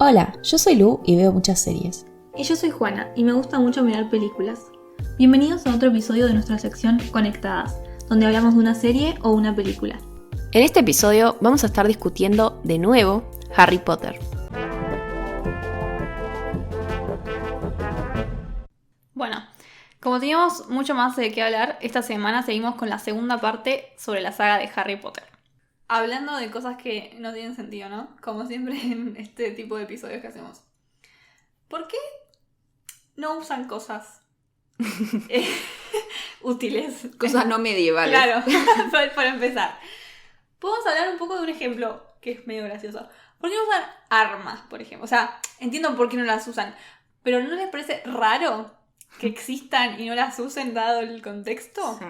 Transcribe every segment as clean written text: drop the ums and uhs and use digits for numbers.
Hola, yo soy Lu y veo muchas series. Y yo soy Juana y me gusta mucho mirar películas. Bienvenidos a otro episodio de nuestra sección Conectadas, donde hablamos de una serie o una película. En este episodio vamos a estar discutiendo de nuevo Harry Potter. Bueno, como teníamos mucho más de qué hablar, esta semana seguimos con la segunda parte sobre la saga de Harry Potter. Hablando de cosas que no tienen sentido, ¿no? Como siempre en este tipo de episodios que hacemos. ¿Por qué no usan cosas útiles? Cosas no medievales. Claro, para empezar. Podemos hablar un poco de un ejemplo que es medio gracioso. ¿Por qué no usan armas, por ejemplo? O sea, entiendo por qué no las usan, pero ¿no les parece raro que existan y no las usen dado el contexto? Sí.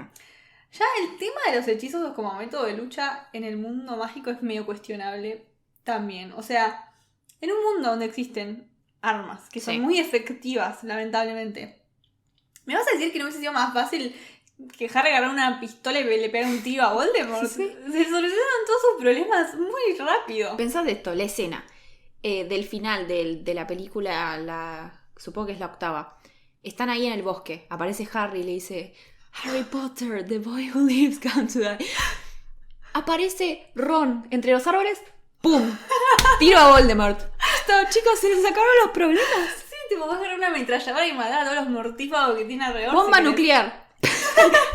Ya el tema de los hechizos como método de lucha en el mundo mágico es medio cuestionable también. O sea, en un mundo donde existen armas que son muy efectivas, lamentablemente, ¿me vas a decir que no hubiese sido más fácil que Harry agarrara una pistola y le pegara un tiro a Voldemort? Sí. Se solucionan todos sus problemas muy rápido. Pensad esto, la escena del final de la película, supongo que es la octava. Están ahí en el bosque, aparece Harry y le dice: Harry Potter, the boy who lives gone to die. Aparece Ron entre los árboles, ¡pum! Tiro a Voldemort. Listo, chicos, se les sacaron los problemas. Sí, te vas a agarrar una ametralladora y matar a todos los mortífagos que tiene alrededor. Bomba nuclear.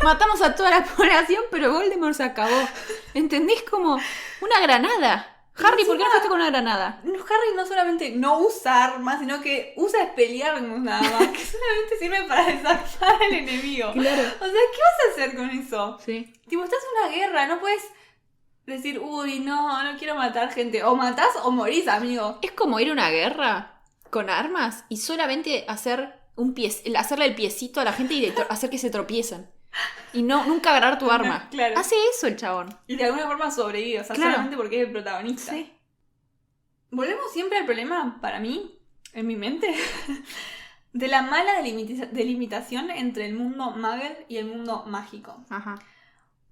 Matamos a toda la población, pero Voldemort se acabó. ¿Entendés? Como una granada. Harry, ¿por qué no fuiste con una granada? Harry no solamente no usa armas, sino que usa Expelliarmus nada más, que solamente sirve para desarmar al enemigo. Claro. O sea, ¿qué vas a hacer con eso? Sí. Tipo, estás en una guerra, no puedes decir, uy, no quiero matar gente. O matás o morís, amigo. Es como ir a una guerra con armas y solamente hacerle el piecito a la gente y hacer que se tropiecen. Y nunca agarrar tu arma. Claro. Hace eso el chabón. Y de alguna forma sobrevive, o sea, Claro. solamente porque es el protagonista. Sí. Volvemos siempre al problema, para mí, en mi mente, de la mala delimitación entre el mundo muggle y el mundo mágico. Ajá.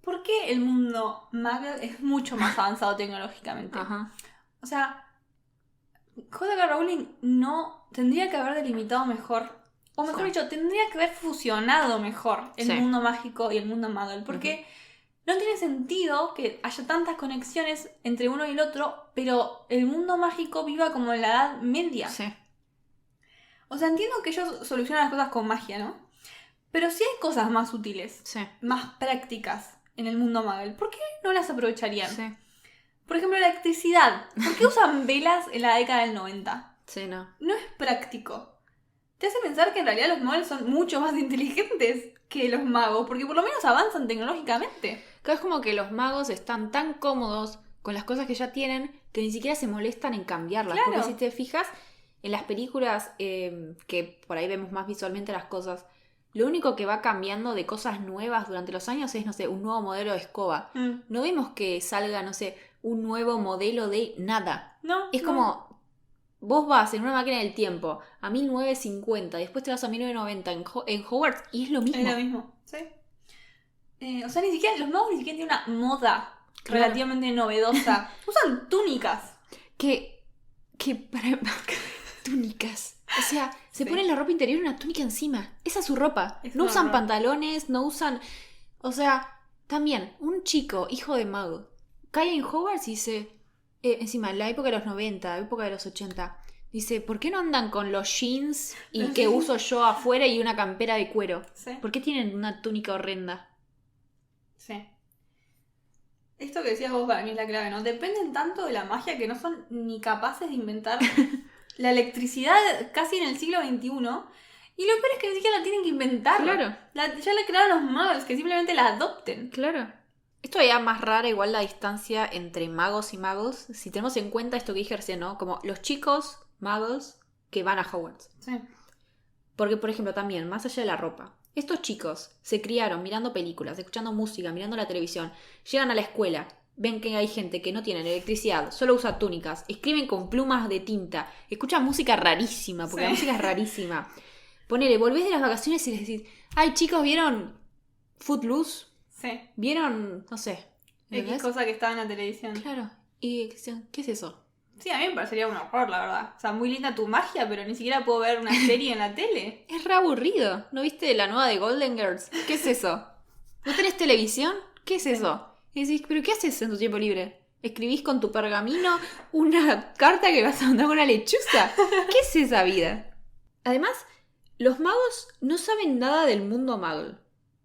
¿Por qué el mundo muggle es mucho más avanzado tecnológicamente? Ajá. O sea, J.K. Rowling no tendría que haber delimitado mejor. O mejor dicho, tendría que haber fusionado mejor el mundo mágico y el mundo muggle. Porque no tiene sentido que haya tantas conexiones entre uno y el otro, pero el mundo mágico viva como en la Edad Media. Sí. O sea, entiendo que ellos solucionan las cosas con magia, ¿no? Pero sí hay cosas más útiles, más prácticas en el mundo muggle. ¿Por qué no las aprovecharían? Sí. Por ejemplo, la electricidad. ¿Por qué usan velas en la década del 90? Sí, no. No es práctico. Te hace pensar que en realidad los muggles son mucho más inteligentes que los magos, porque por lo menos avanzan tecnológicamente. Es como que los magos están tan cómodos con las cosas que ya tienen que ni siquiera se molestan en cambiarlas. Claro. Porque si te fijas en las películas que por ahí vemos más visualmente las cosas, lo único que va cambiando de cosas nuevas durante los años es, no sé, un nuevo modelo de escoba. No vemos que salga, no sé, un nuevo modelo de nada. No. Es como... Vos vas en una máquina del tiempo a 1950, después te vas a 1990 en Hogwarts y es lo mismo. Es lo mismo, sí. O sea, los magos ni siquiera tienen una moda relativamente novedosa. Usan túnicas. Túnicas. O sea, se ponen la ropa interior y una túnica encima. Esa es su ropa. No usan pantalones, no usan... O sea, también, un chico, hijo de mago, cae en Hogwarts y dice... encima, en la época de los 90, época de los 80, dice, ¿por qué no andan con los jeans y que uso yo afuera y una campera de cuero? Sí. ¿Por qué tienen una túnica horrenda? Sí. Esto que decías vos para mí es la clave, ¿no? Dependen tanto de la magia que no son ni capaces de inventar la electricidad casi en el siglo XXI. Y lo peor es que ni siquiera la tienen que inventar. Claro. Ya la crearon los muggles, que simplemente la adopten. Claro. Esto ya más rara igual la distancia entre magos y magos. Si tenemos en cuenta esto que dije recién, ¿no? Como los chicos magos que van a Hogwarts. Sí. Porque, por ejemplo, también, más allá de la ropa, estos chicos se criaron mirando películas, escuchando música, mirando la televisión, llegan a la escuela, ven que hay gente que no tiene electricidad, solo usa túnicas, escriben con plumas de tinta, escuchan música rarísima, porque la música es rarísima. Ponele, volvés de las vacaciones y les decís, ay chicos, ¿vieron Footloose? Sí. ¿Vieron, no sé, X cosa que estaba en la televisión? Claro. Y ¿qué es eso? Sí, a mí me parecería un horror, la verdad. O sea, muy linda tu magia, pero ni siquiera puedo ver una serie en la tele. Es re aburrido. ¿No viste la nueva de Golden Girls? ¿Qué es eso? ¿No tenés televisión? ¿Qué es eso? Y decís, ¿pero qué haces en tu tiempo libre? ¿Escribís con tu pergamino una carta que vas a mandar con una lechuza? ¿Qué es esa vida? Además, los magos no saben nada del mundo muggle.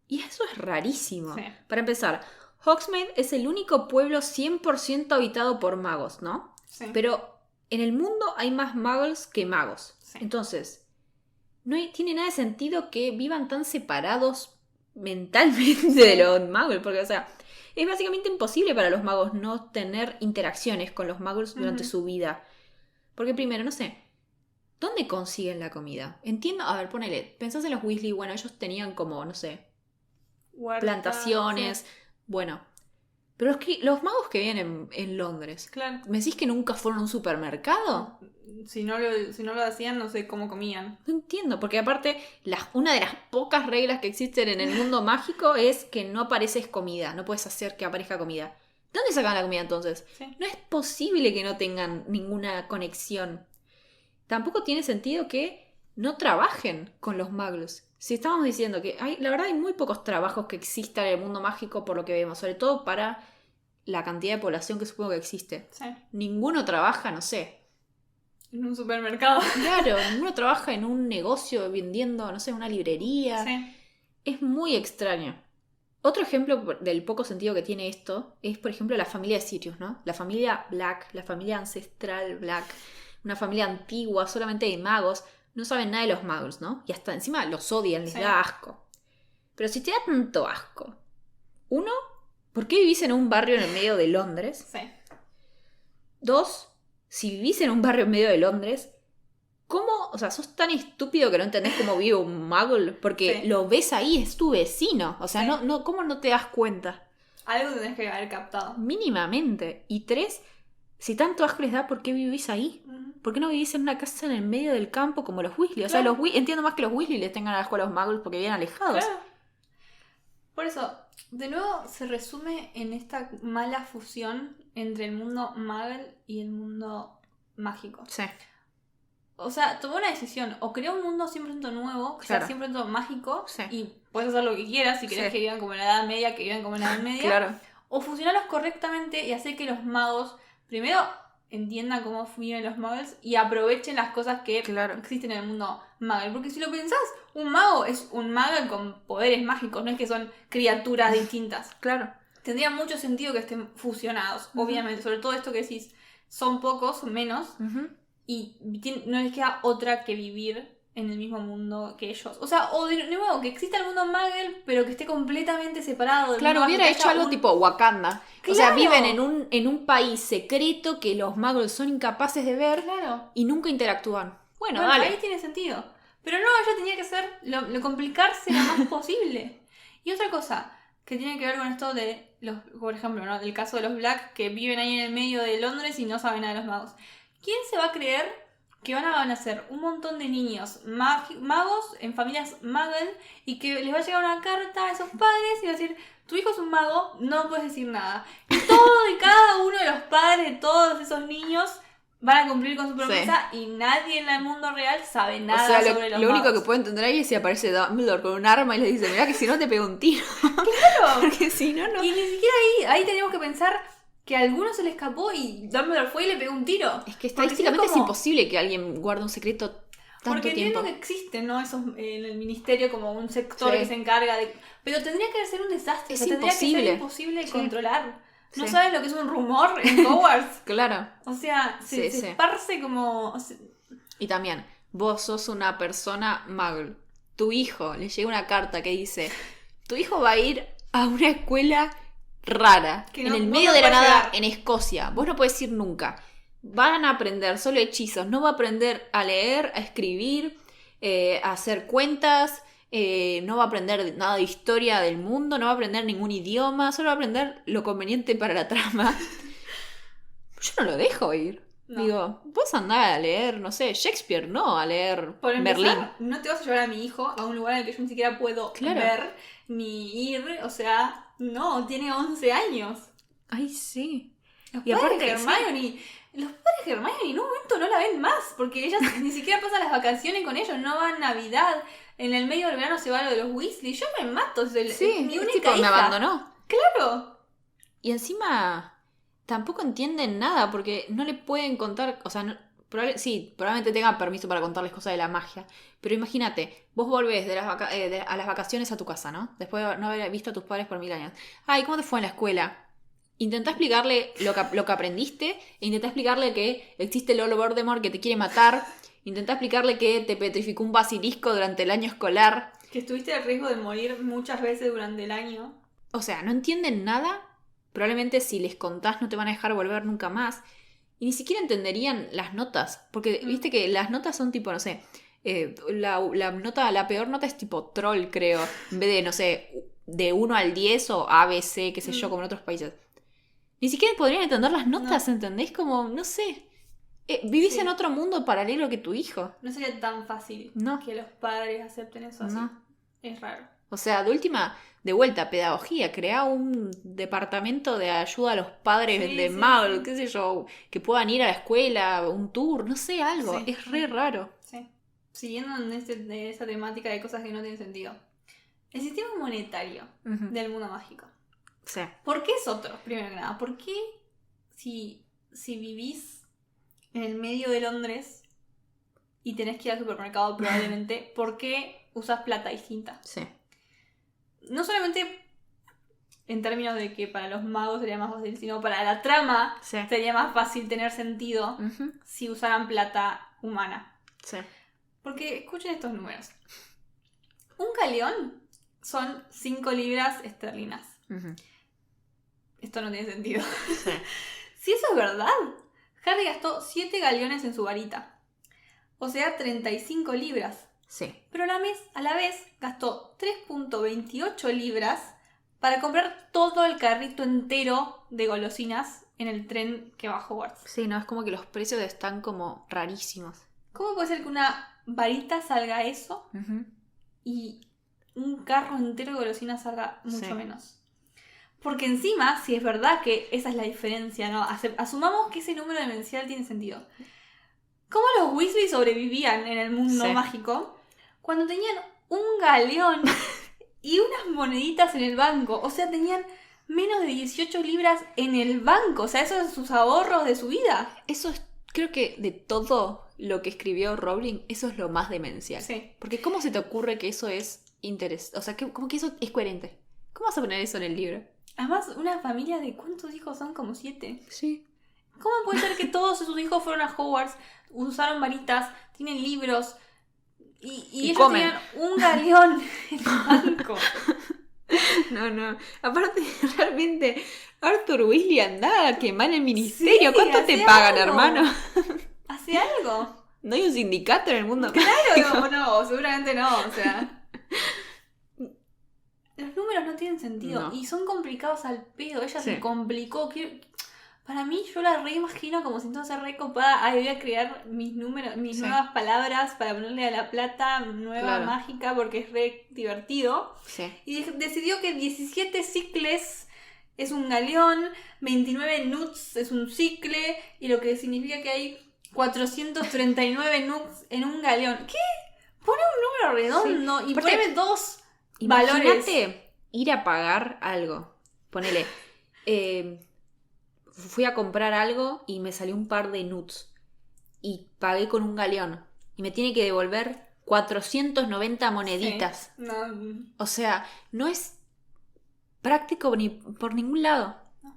Y eso es rarísimo. Sí. Para empezar, Hogsmeade es el único pueblo 100% habitado por magos, ¿no? Sí. Pero en el mundo hay más muggles que magos. Sí. Entonces, tiene nada de sentido que vivan tan separados mentalmente de los muggles. Porque, o sea, es básicamente imposible para los magos no tener interacciones con los muggles durante su vida. Porque primero, no sé, ¿dónde consiguen la comida? Entiendo, a ver, ponele, pensás en los Weasley, bueno, ellos tenían como, no sé, Huerta, plantaciones, sí. Bueno. Pero los magos que viven en Londres, Claro. ¿me decís que nunca fueron a un supermercado? Si no lo hacían, no sé cómo comían. No entiendo, porque aparte, una de las pocas reglas que existen en el mundo mágico es que no apareces comida, no puedes hacer que aparezca comida. ¿De dónde sacan la comida entonces? Sí. No es posible que no tengan ninguna conexión. Tampoco tiene sentido que no trabajen con los muggles. Si estamos diciendo que la verdad hay muy pocos trabajos que existan en el mundo mágico por lo que vemos, sobre todo para la cantidad de población que supongo que existe. Sí. Ninguno trabaja, no sé. En un supermercado. Claro, ninguno trabaja en un negocio vendiendo, no sé, una librería. Sí. Es muy extraño. Otro ejemplo del poco sentido que tiene esto es, por ejemplo, la familia de Sirius, ¿no? La familia Black, la familia ancestral Black, una familia antigua, solamente de magos. No saben nada de los muggles, ¿no? Y hasta encima los odian, les da asco. Pero si te da tanto asco, uno, ¿por qué vivís en un barrio en el medio de Londres? Sí. Dos, si vivís en un barrio en medio de Londres, ¿cómo? O sea, sos tan estúpido que no entendés cómo vive un muggle, porque Sí. lo ves ahí, es tu vecino. O sea, Sí. ¿cómo no te das cuenta? Algo tenés que haber captado. Mínimamente. Y tres, si tanto asco les da, ¿por qué vivís ahí? ¿Por qué no vivís en una casa en el medio del campo como los Weasley? O sea, Claro. entiendo más que los Weasley les tengan asco a los muggles porque viven alejados. Claro. Por eso, de nuevo se resume en esta mala fusión entre el mundo muggle y el mundo mágico. Sí. O sea, tomó una decisión, o creó un mundo 100% nuevo, que Claro. sea 100% mágico, Sí. y puedes hacer lo que quieras, si querés Sí. que vivan como en la Edad Media, que vivan como en la Edad Media, Claro. o fusionarlos correctamente y hacer que los magos, primero, entiendan cómo viven los muggles y aprovechen las cosas que Claro. existen en el mundo muggle. Porque si lo pensás, un mago es un mago con poderes mágicos, no es que son criaturas distintas. Claro. Tendría mucho sentido que estén fusionados, obviamente, sobre todo esto que decís, son pocos, menos, y no les queda otra que vivir en el mismo mundo que ellos. O sea, o de nuevo, que exista el mundo muggle, pero que esté completamente separado del Claro, mundo hubiera mágico, que hecho haya algo un- tipo Wakanda. O sea, ¡Claro! viven en un país secreto que los muggles son incapaces de ver Claro. y nunca interactúan. Bueno, Bueno, dale. ahí tiene sentido. Pero no, ella tenía que ser lo complicarse lo más posible. Y otra cosa que tiene que ver con esto de los, por ejemplo, ¿no? Del caso de los Black que viven ahí en el medio de Londres y no saben nada de los magos. ¿Quién se va a creer que van a nacer un montón de niños magos en familias muggle y que les va a llegar una carta a esos padres y va a decir, tu hijo es un mago, no puedes decir nada? Y todo y cada uno de los padres de todos esos niños van a cumplir con su promesa y nadie en el mundo real sabe nada O sea, sobre los lo único magos. que puedo entender ahí es si aparece Dumbledore con un arma y le dice, mirá que si no te pego un tiro. Claro. Porque si no, no. Y ni siquiera ahí tenemos que pensar que a alguno se le escapó y Dumbledore fue y le pegó un tiro. Es que Porque estadísticamente si no, es imposible que alguien guarde un secreto tanto Porque tiempo. entiendo que existen, ¿no? Esos en el ministerio como un sector Sí. que se encarga de... Pero tendría que ser un desastre. Es o sea, tendría que imposible. ser imposible de Sí. controlar. ¿No Sí. sabes lo que es un rumor en Hogwarts? Claro. O sea, se Sí. esparce como... o sea, Y también, vos sos una persona muggle. Tu hijo le llega una carta que dice, tu hijo va a ir a una escuela rara, Que en no- el vos medio no de la podés nada, llegar. en Escocia. Vos no podés ir nunca. Van a aprender solo hechizos. No va a aprender a leer, a escribir, a hacer cuentas. No va a aprender nada de historia del mundo. No va a aprender ningún idioma. Solo va a aprender lo conveniente para la trama. Yo no lo dejo ir. No. Digo, vos andá a leer, no sé, Shakespeare, no a leer por empezar, Merlín. no te vas a llevar a mi hijo a un lugar en el que yo ni siquiera puedo Claro. ver ni ir. O sea, no, tiene 11 años. Ay, sí. Los Y padres aparte, de Hermione los padres de Hermione en un momento no la ven más, porque ellas ni siquiera pasan las vacaciones con ellos, no van a Navidad, en el medio del verano se va lo de los Weasley, yo me mato, mi única tipo, me hija. abandonó. Claro. Y encima tampoco entienden nada porque no le pueden contar, o sea, probablemente tengan permiso para contarles cosas de la magia, pero imagínate, vos volvés a las vacaciones a tu casa, ¿no? Después de no haber visto a tus padres por 1000 años. Ay, ¿cómo te fue en la escuela? Intentá explicarle lo que aprendiste, e intentá explicarle que existe Lord Voldemort que te quiere matar, intentá explicarle que te petrificó un basilisco durante el año escolar. Que estuviste al riesgo de morir muchas veces durante el año. O sea, no entienden nada. Probablemente si les contás no te van a dejar volver nunca más. Y ni siquiera entenderían las notas. Porque viste que las notas son tipo, no sé, la peor nota es tipo troll, creo. En vez de, no sé, de 1 al 10 o A, B, C, qué sé yo, como en otros países. Ni siquiera podrían entender las notas, no. ¿Entendés? Como, no sé. Vivís en otro mundo paralelo que tu hijo. No sería tan fácil que los padres acepten eso así. No. Es raro. O sea, de vuelta, pedagogía, crea un departamento de ayuda a los padres de Muggle, qué sé yo, que puedan ir a la escuela, un tour, no sé, algo. Es re raro. Sí. Siguiendo en esa temática de cosas que no tienen sentido. El sistema monetario del mundo mágico. Sí. ¿Por qué es otro, primero que nada? ¿Por qué si vivís en el medio de Londres y tenés que ir al supermercado probablemente, ¿por qué usas plata distinta? Sí. No solamente en términos de que para los magos sería más fácil, sino para la trama sería más fácil tener sentido si usaran plata humana. Sí. Porque escuchen estos números. Un galeón son 5 libras esterlinas. Esto no tiene sentido. Sí. Si eso es verdad, Harry gastó 7 galeones en su varita. O sea, 35 libras. Sí. Pero a la vez gastó 3.28 libras para comprar todo el carrito entero de golosinas en el tren que va a Hogwarts. Sí, no, es como que los precios están como rarísimos. ¿Cómo puede ser que una varita salga eso y un carro entero de golosinas salga mucho menos? Porque encima, si es verdad que esa es la diferencia, ¿no? Asumamos que ese número demencial tiene sentido. ¿Cómo los Weasley sobrevivían en el mundo mágico cuando tenían un galeón y unas moneditas en el banco? O sea, tenían menos de 18 libras en el banco. O sea, eso es sus ahorros de su vida. Eso es, creo que de todo lo que escribió Rowling, eso es lo más demencial. Sí. Porque ¿cómo se te ocurre que eso es interesante? O sea, como que eso es coherente. ¿Cómo vas a poner eso en el libro? Además, una familia de ¿cuántos hijos son? Como 7. Sí. ¿Cómo puede ser que todos sus hijos fueron a Hogwarts, usaron varitas, tienen libros y ellos comen? Tenían un galeón en el banco? No. Aparte, realmente, Arthur Weasley anda a quemar el ministerio. Sí, ¿cuánto te pagan, hermano? ¿Hace algo? ¿No hay un sindicato en el mundo? Claro, no, seguramente no, o sea... Los números no tienen sentido y son complicados al pedo. Ella se complicó. Para mí, yo la reimagino como si entonces re copada. Ay, voy a crear mis números, mis nuevas palabras para ponerle a la plata nueva mágica porque es re divertido. Sí. Y decidió que 17 cicles es un galeón, 29 nuts es un cicle, y lo que significa que hay 439 nuts en un galeón. ¿Qué? Pone un número redondo y pone 2 valores. Imagínate ir a pagar algo. Ponele, fui a comprar algo y me salió un par de nuts y pagué con un galeón y me tiene que devolver 490 moneditas. Sí. No. O sea, no es práctico ni por ningún lado. No.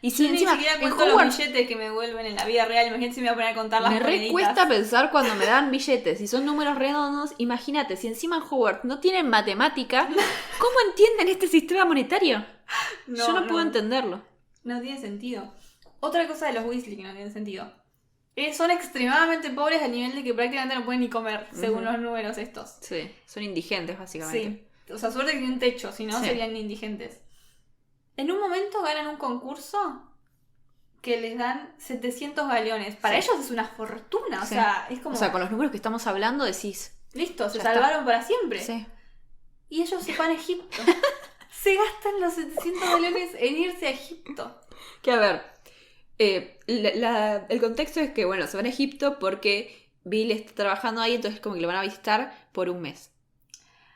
Y si yo encima ni siquiera cuento los billetes que me devuelven en la vida real. Imagínate si me voy a poner a contar las moneditas. Me cuesta pensar cuando me dan billetes. Si son números redondos, imagínate, si encima en Hogwarts no tienen matemática, ¿cómo entienden este sistema monetario? Yo no puedo entenderlo. No tiene sentido. Otra cosa de los Weasley que no tiene sentido. Son extremadamente pobres al nivel de que prácticamente no pueden ni comer, según los números estos. Sí, son indigentes básicamente. Sí, o sea, suerte que tienen un techo, si no serían indigentes. En un momento ganan un concurso que les dan 700 galeones. Para ellos es una fortuna, o sea, es como... O sea, con los números que estamos hablando decís... Listo, se salvaron para siempre. Sí. Y ellos se van a Egipto. Se gastan los 700 galeones en irse a Egipto. Que a ver, El contexto es que, bueno, se van a Egipto porque Bill está trabajando ahí, entonces como que lo van a visitar por un mes.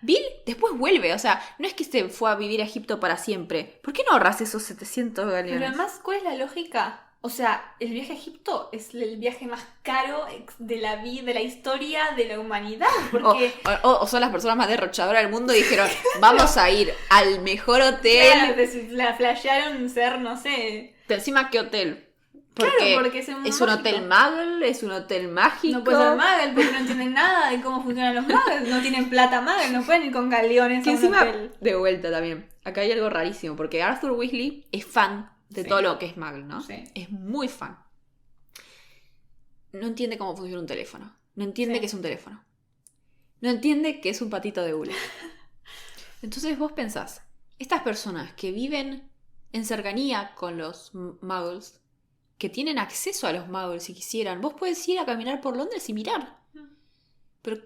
Bill después vuelve, o sea, no es que se fue a vivir a Egipto para siempre. ¿Por qué no ahorras esos 700 galeones? Pero además, ¿cuál es la lógica? O sea, el viaje a Egipto es el viaje más caro de la vida, de la historia de la humanidad. Porque O son las personas más derrochadoras del mundo y dijeron, vamos a ir al mejor hotel. claro, la flashearon ser, no sé. Pero encima, ¿qué hotel? Claro, porque es un mágico. hotel Muggle, es un hotel mágico. No puede ser Muggle porque no entienden nada de cómo funcionan los Muggles. No tienen plata Muggle, no pueden ir con galeones Que a un encima, hotel. de vuelta también, acá hay algo rarísimo, porque Arthur Weasley es fan de Sí. todo lo que es Muggle, ¿no? Sí. Es muy fan. No entiende cómo funciona un teléfono. No entiende Sí. qué es un teléfono. No entiende que es un patito de hule. Entonces vos pensás, estas personas que viven en cercanía con los Muggles, que tienen acceso a los Muggles si quisieran, vos podés ir a caminar por Londres y mirar. Pero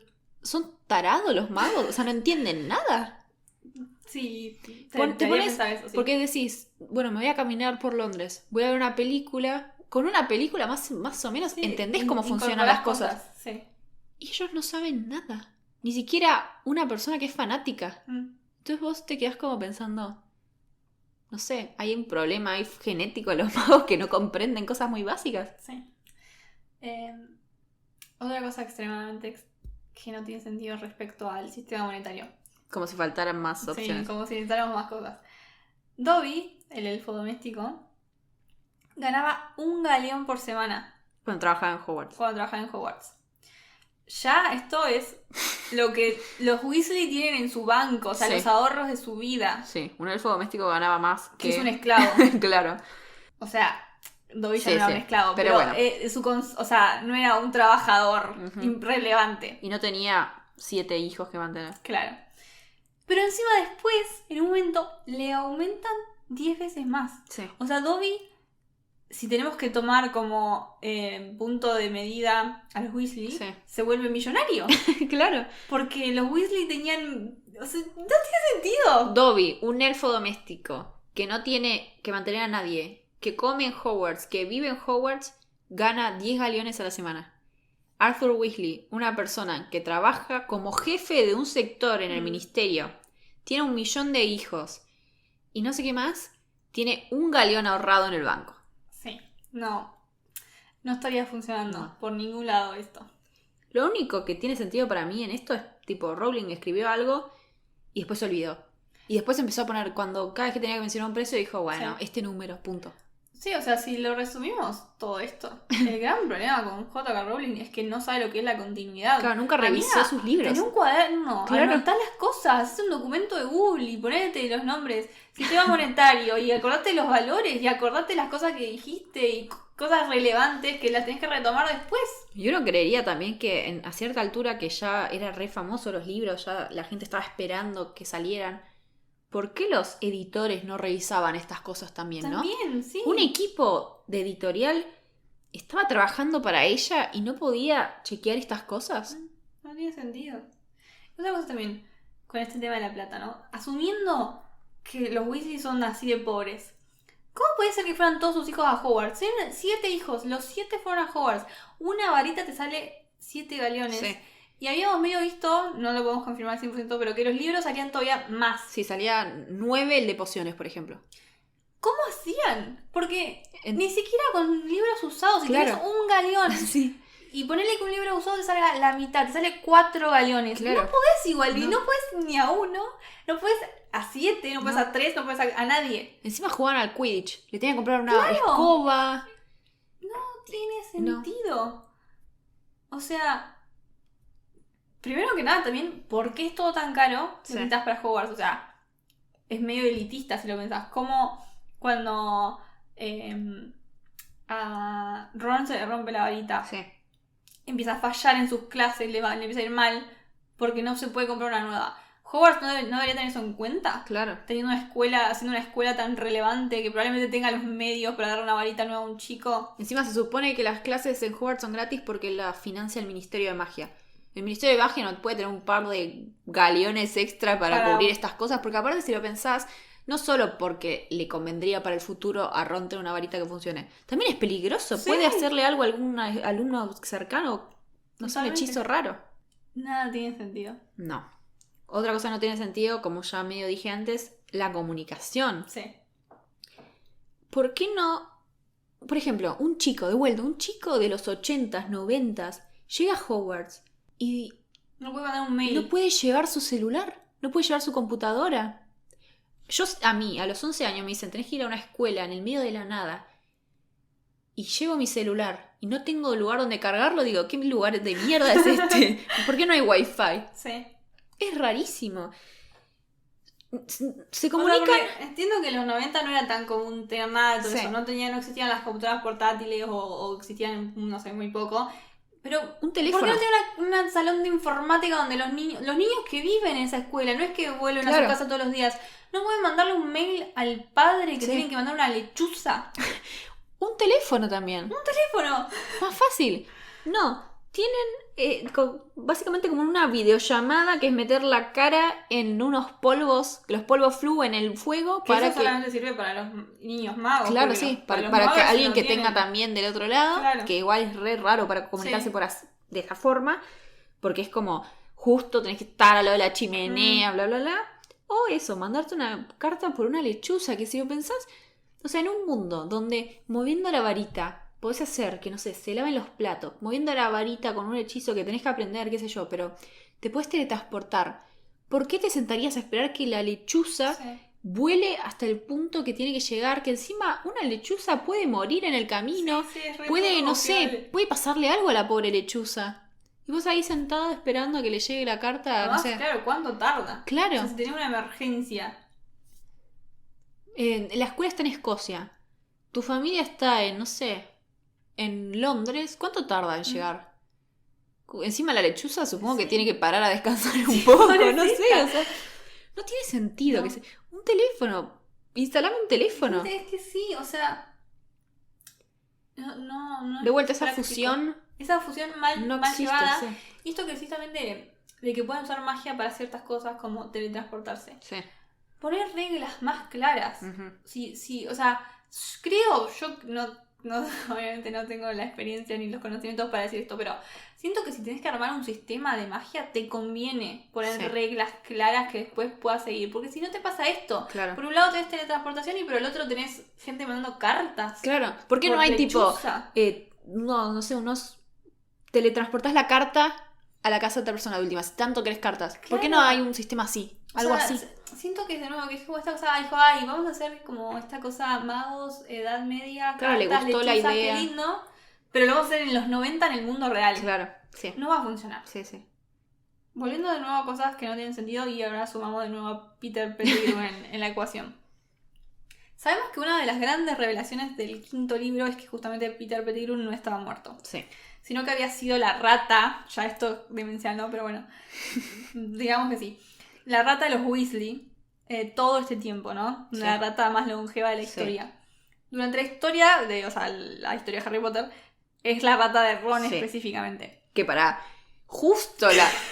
son tarados los Muggles, o sea, no entienden nada. Sí, Te debería pones, pensar eso, sí. porque decís, bueno, me voy a caminar por Londres, voy a ver una película. Con una película más o menos Sí, entendés cómo funcionan incorporás las cosas. Sí. Y ellos no saben nada. Ni siquiera una persona que es fanática. Entonces vos te quedás como pensando, no sé, hay un problema ahí genético en los magos que no comprenden cosas muy básicas. Sí. Otra cosa extremadamente que no tiene sentido respecto al sistema monetario. Como si faltaran más opciones. Sí, como si necesitáramos más cosas. Dobby, el elfo doméstico, ganaba 1 galeón por semana Cuando trabajaba en Hogwarts. cuando trabajaba en Hogwarts. Ya esto es lo que los Weasley tienen en su banco, o sea, Sí. los ahorros de su vida. Sí, un elfo doméstico ganaba más Que que... es un esclavo. Claro. O sea, Dobby ya Sí, no era sí. un esclavo, Pero pero, bueno. o sea, no era un trabajador Ujú. irrelevante. Y no tenía 7 hijos que mantener. Claro. Pero encima después, en un momento, le aumentan 10 veces más. Sí. O sea, Dobby, si tenemos que tomar como punto de medida a los Weasley, Sí. se vuelve millonario. Claro. Porque los Weasley tenían... O sea, no tiene sentido. Dobby, un elfo doméstico que no tiene que mantener a nadie, que come en Hogwarts, que vive en Hogwarts, gana 10 galeones a la semana. Arthur Weasley, una persona que trabaja como jefe de un sector en el ministerio, tiene 1 millón de hijos y no sé qué más, tiene 1 galeón ahorrado en el banco. Sí, no estaría funcionando No. por ningún lado esto. Lo único que tiene sentido para mí en esto es tipo Rowling escribió algo y después se olvidó. Y después empezó a poner, cuando cada vez que tenía que mencionar un precio, dijo, bueno, Sí. este número, punto. Sí, o sea, si lo resumimos todo esto, el gran problema con J.K. Rowling es que no sabe lo que es la continuidad. Claro, nunca Amiga, revisó sus libros. Tenés un cuaderno, Claro. anotá las cosas, haz un documento de Google y ponete los nombres, sistema monetario, y acordate los valores, y acordate las cosas que dijiste, y cosas relevantes que las tenés que retomar después. Y uno creería también que a cierta altura que ya era re famoso los libros, ya la gente estaba esperando que salieran. ¿Por qué los editores no revisaban estas cosas también, no? También, sí. Un equipo de editorial estaba trabajando para ella y no podía chequear estas cosas. No tiene sentido. Otra cosa también con este tema de la plata, ¿no? Asumiendo que los Weasley son así de pobres, ¿cómo puede ser que fueran todos sus hijos a Hogwarts? Tienen 7 hijos, los 7 fueron a Hogwarts. Una varita te sale 7 galeones. Sí. Y habíamos medio visto, no lo podemos confirmar al 100%, pero que los libros salían todavía más. Sí, salía 9 el de pociones, por ejemplo. ¿Cómo hacían? Porque En- ni siquiera con libros usados, si Claro. tienes un galeón Sí. y ponerle que un libro usado te salga la mitad, te sale 4 galeones. Claro. No podés igual, y No. no podés ni a uno, no podés a 7, no podés No. a 3, no podés a nadie. Encima jugaban al Quidditch. Le tenían que comprar una Claro. escoba. No tiene No. sentido. O sea, primero que nada también, ¿por qué es todo tan caro si Sí. necesitas para Hogwarts? O sea, es medio elitista si lo pensás. Como cuando a Ron se le rompe la varita, Sí. empieza a fallar en sus clases, le empieza a ir mal porque no se puede comprar una nueva. Hogwarts no debería tener eso en cuenta. Claro. Teniendo una escuela, haciendo una escuela tan relevante que probablemente tenga los medios para dar una varita nueva a un chico. Encima se supone que las clases en Hogwarts son gratis porque las financia el Ministerio de Magia. El Ministerio de Magia no puede tener un par de galeones extra para Para- cubrir estas cosas, porque aparte si lo pensás, No solo porque le convendría para el futuro a Ron tener una varita que funcione. También es peligroso. Puede hacerle algo a algún alumno cercano. No sé, un hechizo raro. Nada tiene sentido. No. Otra cosa que no tiene sentido, como ya medio dije antes, la comunicación. Sí. ¿Por qué no? Por ejemplo, un chico de los 80s, 90s, llega a Hogwarts y No puede mandar un mail. no puede llevar su celular, no puede llevar su computadora. A los 11 años me dicen, tenés que ir a una escuela en el medio de la nada y llevo mi celular y no tengo lugar donde cargarlo. Digo, ¿qué lugar de mierda es este? ¿Por qué no hay wifi? Sí. Es rarísimo. Se O comunican... sea, porque entiendo que en los 90 no era tan común tener nada de todo Sí. eso. No existían las computadoras portátiles o existían, no sé, muy poco. Pero, Un teléfono. ¿por qué no tiene un salón de informática donde los niños que viven en esa escuela, no es que vuelven a Claro. su casa todos los días, no pueden mandarle un mail al padre que Sí. tienen que mandar una lechuza? Un teléfono también. ¡Un teléfono! Más fácil. No, tienen básicamente como una videollamada que es meter la cara en unos polvos, los polvos flu en el fuego Que para eso que... solamente sirve para los niños magos. Claro, porque sí, los para magos que sí alguien lo que tienen. tenga también del otro lado, Claro. que igual es re raro para comunicarse Sí. de esa forma, porque es como justo tenés que estar al lado de la chimenea, bla, bla, bla. O eso, mandarte una carta por una lechuza, que si lo pensás, o sea, en un mundo donde moviendo la varita podés hacer que, no sé, se laven los platos, moviendo la varita con un hechizo que tenés que aprender, qué sé yo, pero te podés teletransportar. ¿Por qué te sentarías a esperar que la lechuza Sí. vuele hasta el punto que tiene que llegar? Que encima una lechuza puede morir en el camino, Sí, es re puede, poco no sé, confiable. puede pasarle algo a la pobre lechuza. Y vos ahí sentado esperando a que le llegue la carta, no Además, sé. claro, ¿cuánto tarda? Claro. O sea, si tenés una emergencia. La escuela está en Escocia. Tu familia está en, no sé, en Londres. ¿Cuánto tarda en llegar? Encima la lechuza supongo que Sí. tiene que parar a descansar un poco, no sé, pobrecita. o sea, no tiene sentido No. que un teléfono, instalame un teléfono. Es que sí, o sea. No. De vuelta, es esa práctico. fusión Esa fusión mal no existe, llevada. sí. Y esto que decís también de que pueden usar magia para ciertas cosas como teletransportarse. Sí. Poner reglas más claras. Ujú. Sí, o sea, creo, yo no obviamente no tengo la experiencia ni los conocimientos para decir esto, pero siento que si tenés que armar un sistema de magia, te conviene poner Sí. reglas claras que después puedas seguir. Porque si no te pasa esto, Claro. por un lado tenés teletransportación y por el otro tenés gente mandando cartas. Claro, ¿por qué no Por hay lechuza. no sé, teletransportás la carta a la casa de otra persona de última, si tanto querés cartas? ¿Por qué no Claro. hay un sistema así? O Algo sea, así. Siento que de nuevo, que es como esta cosa, dijo, ay, vamos a hacer como esta cosa magos, edad media, Claro, le cartas, gustó la lechuzas, idea. qué lindo, pero lo vamos a hacer en los 90 en el mundo real. Claro, sí. No va a funcionar. Sí, sí. Volviendo de nuevo a cosas que no tienen sentido y ahora sumamos de nuevo a Peter Pettigrew en la ecuación. Sabemos que una de las grandes revelaciones del quinto libro es que justamente Peter Pettigrew no estaba muerto, Sí. sino que había sido la rata, ya esto demencial no, pero bueno, digamos que sí, la rata de los Weasley todo este tiempo, ¿no? Sí. La rata más longeva de la Sí. historia. Durante la historia, o sea, la historia de Harry Potter, es la rata de Ron Sí. específicamente. Que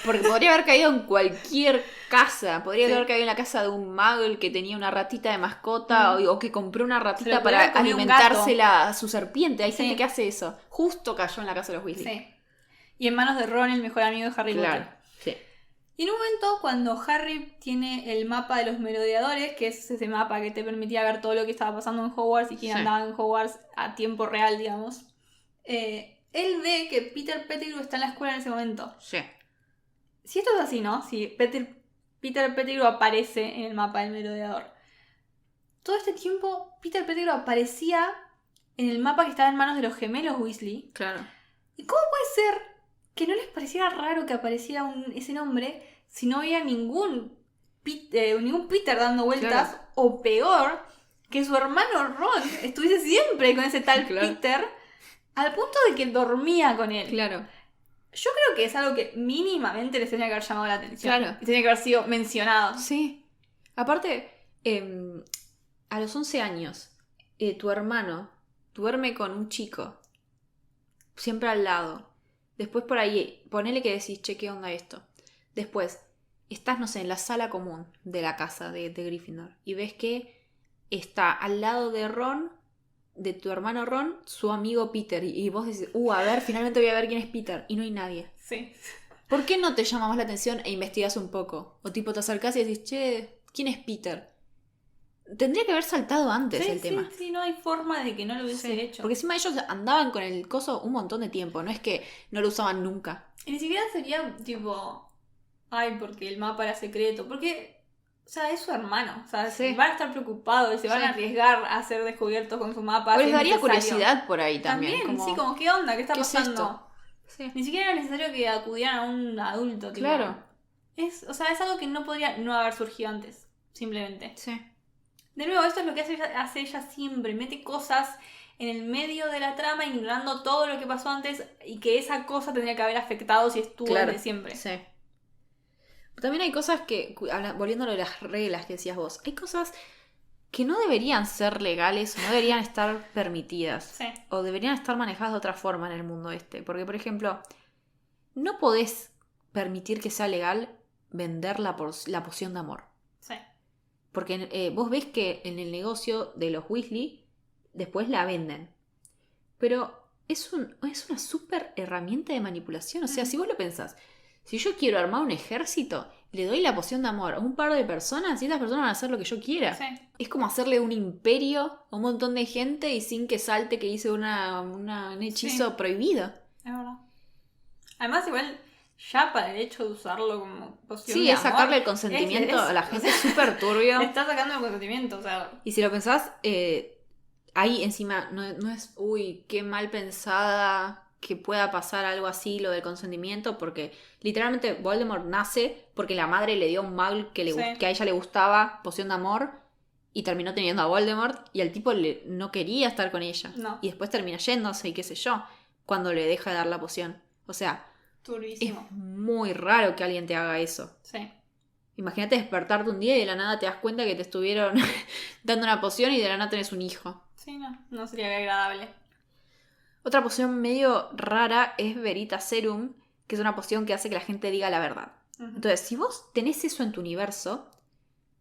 porque podría haber caído en cualquier casa. Podría Sí. haber caído en la casa de un muggle que tenía una ratita de mascota o que compró una Se ratita lo podría para haber comido un alimentársela a su serpiente. Hay Sí. gente que hace eso. Justo cayó en la casa de los Weasley. Sí. Y en manos de Ron, el mejor amigo de Harry Claro, Potter. sí. Y en un momento, cuando Harry tiene el mapa de los merodeadores, que es ese mapa que te permitía ver todo lo que estaba pasando en Hogwarts y quién Sí. andaba en Hogwarts a tiempo real, digamos, él ve que Peter Pettigrew está en la escuela en ese momento. Sí. Si esto es así, ¿no? Si Peter Pettigrew aparece en el mapa del merodeador. Todo este tiempo, Peter Pettigrew aparecía en el mapa que estaba en manos de los gemelos Weasley. Claro. ¿Y cómo puede ser que no les pareciera raro que apareciera ese nombre si no había ningún Peter dando vueltas? Claro. O peor, que su hermano Ron estuviese siempre con ese tal Claro. Peter, al punto de que dormía con él. Claro. Yo creo que es algo que mínimamente les tenía que haber llamado la atención. Claro. Y tenía que haber sido mencionado. Sí. Aparte, a los 11 años, tu hermano duerme con un chico. Siempre al lado. Después por ahí, ponele que decís, che, ¿qué onda esto? Después, estás, no sé, en la sala común de la casa de Gryffindor y ves que está al lado de Ron, de tu hermano Ron, su amigo Peter. Y vos decís, a ver, finalmente voy a ver quién es Peter. Y no hay nadie. Sí. ¿Por qué no te llama más la atención e investigas un poco? O tipo te acercás y decís, che, ¿quién es Peter? Tendría que haber saltado antes el tema. Sí, no hay forma de que no lo hubiese hecho. Porque encima ellos andaban con el coso un montón de tiempo. No es que no lo usaban nunca. Y ni siquiera sería tipo, ay, porque el mapa era secreto. Porque, o sea, es su hermano. O sea, van a estar preocupados y se van a arriesgar a ser descubiertos con su mapa. O les daría curiosidad por ahí también. Como, ¿qué onda? ¿Qué está pasando? Es esto? Sí. Ni siquiera era necesario que acudieran a un adulto. Tipo. Claro. Es algo que no podría no haber surgido antes. Simplemente. Sí. De nuevo, esto es lo que hace ella siempre. Mete cosas en el medio de la trama, ignorando todo lo que pasó antes y que esa cosa tendría que haber afectado si estuvo desde siempre. Sí. También hay cosas que, volviendo a lo de las reglas que decías vos, hay cosas que no deberían ser legales, no deberían estar permitidas. Sí. O deberían estar manejadas de otra forma en el mundo este. Porque, por ejemplo, no podés permitir que sea legal vender la poción de amor. Sí. Porque vos ves que en el negocio de los Weasley después la venden. Pero es una súper herramienta de manipulación. O sea, si vos lo pensás, si yo quiero armar un ejército, le doy la poción de amor a un par de personas y esas personas van a hacer lo que yo quiera. Sí. Es como hacerle un imperio a un montón de gente y sin que salte que hice un hechizo prohibido. Es verdad. Además, igual, ya para el hecho de usarlo como poción de Sí, es amor, sacarle el consentimiento a la gente, es súper turbio. Le está sacando el consentimiento, o sea. Y si lo pensás, ahí encima no es, qué mal pensada que pueda pasar algo así, lo del consentimiento, porque literalmente Voldemort nace porque la madre le dio un mago que a ella le gustaba, poción de amor, y terminó teniendo a Voldemort, y el tipo no quería estar con ella. No. Y después termina yéndose y qué sé yo, cuando le deja de dar la poción. O sea, Turbísimo. es muy raro que alguien te haga eso. Sí. Imagínate despertarte un día y de la nada te das cuenta que te estuvieron dando una poción y de la nada tenés un hijo. Sí, no sería agradable. Otra poción medio rara es Veritaserum, que es una poción que hace que la gente diga la verdad. Uh-huh. Entonces, si vos tenés eso en tu universo,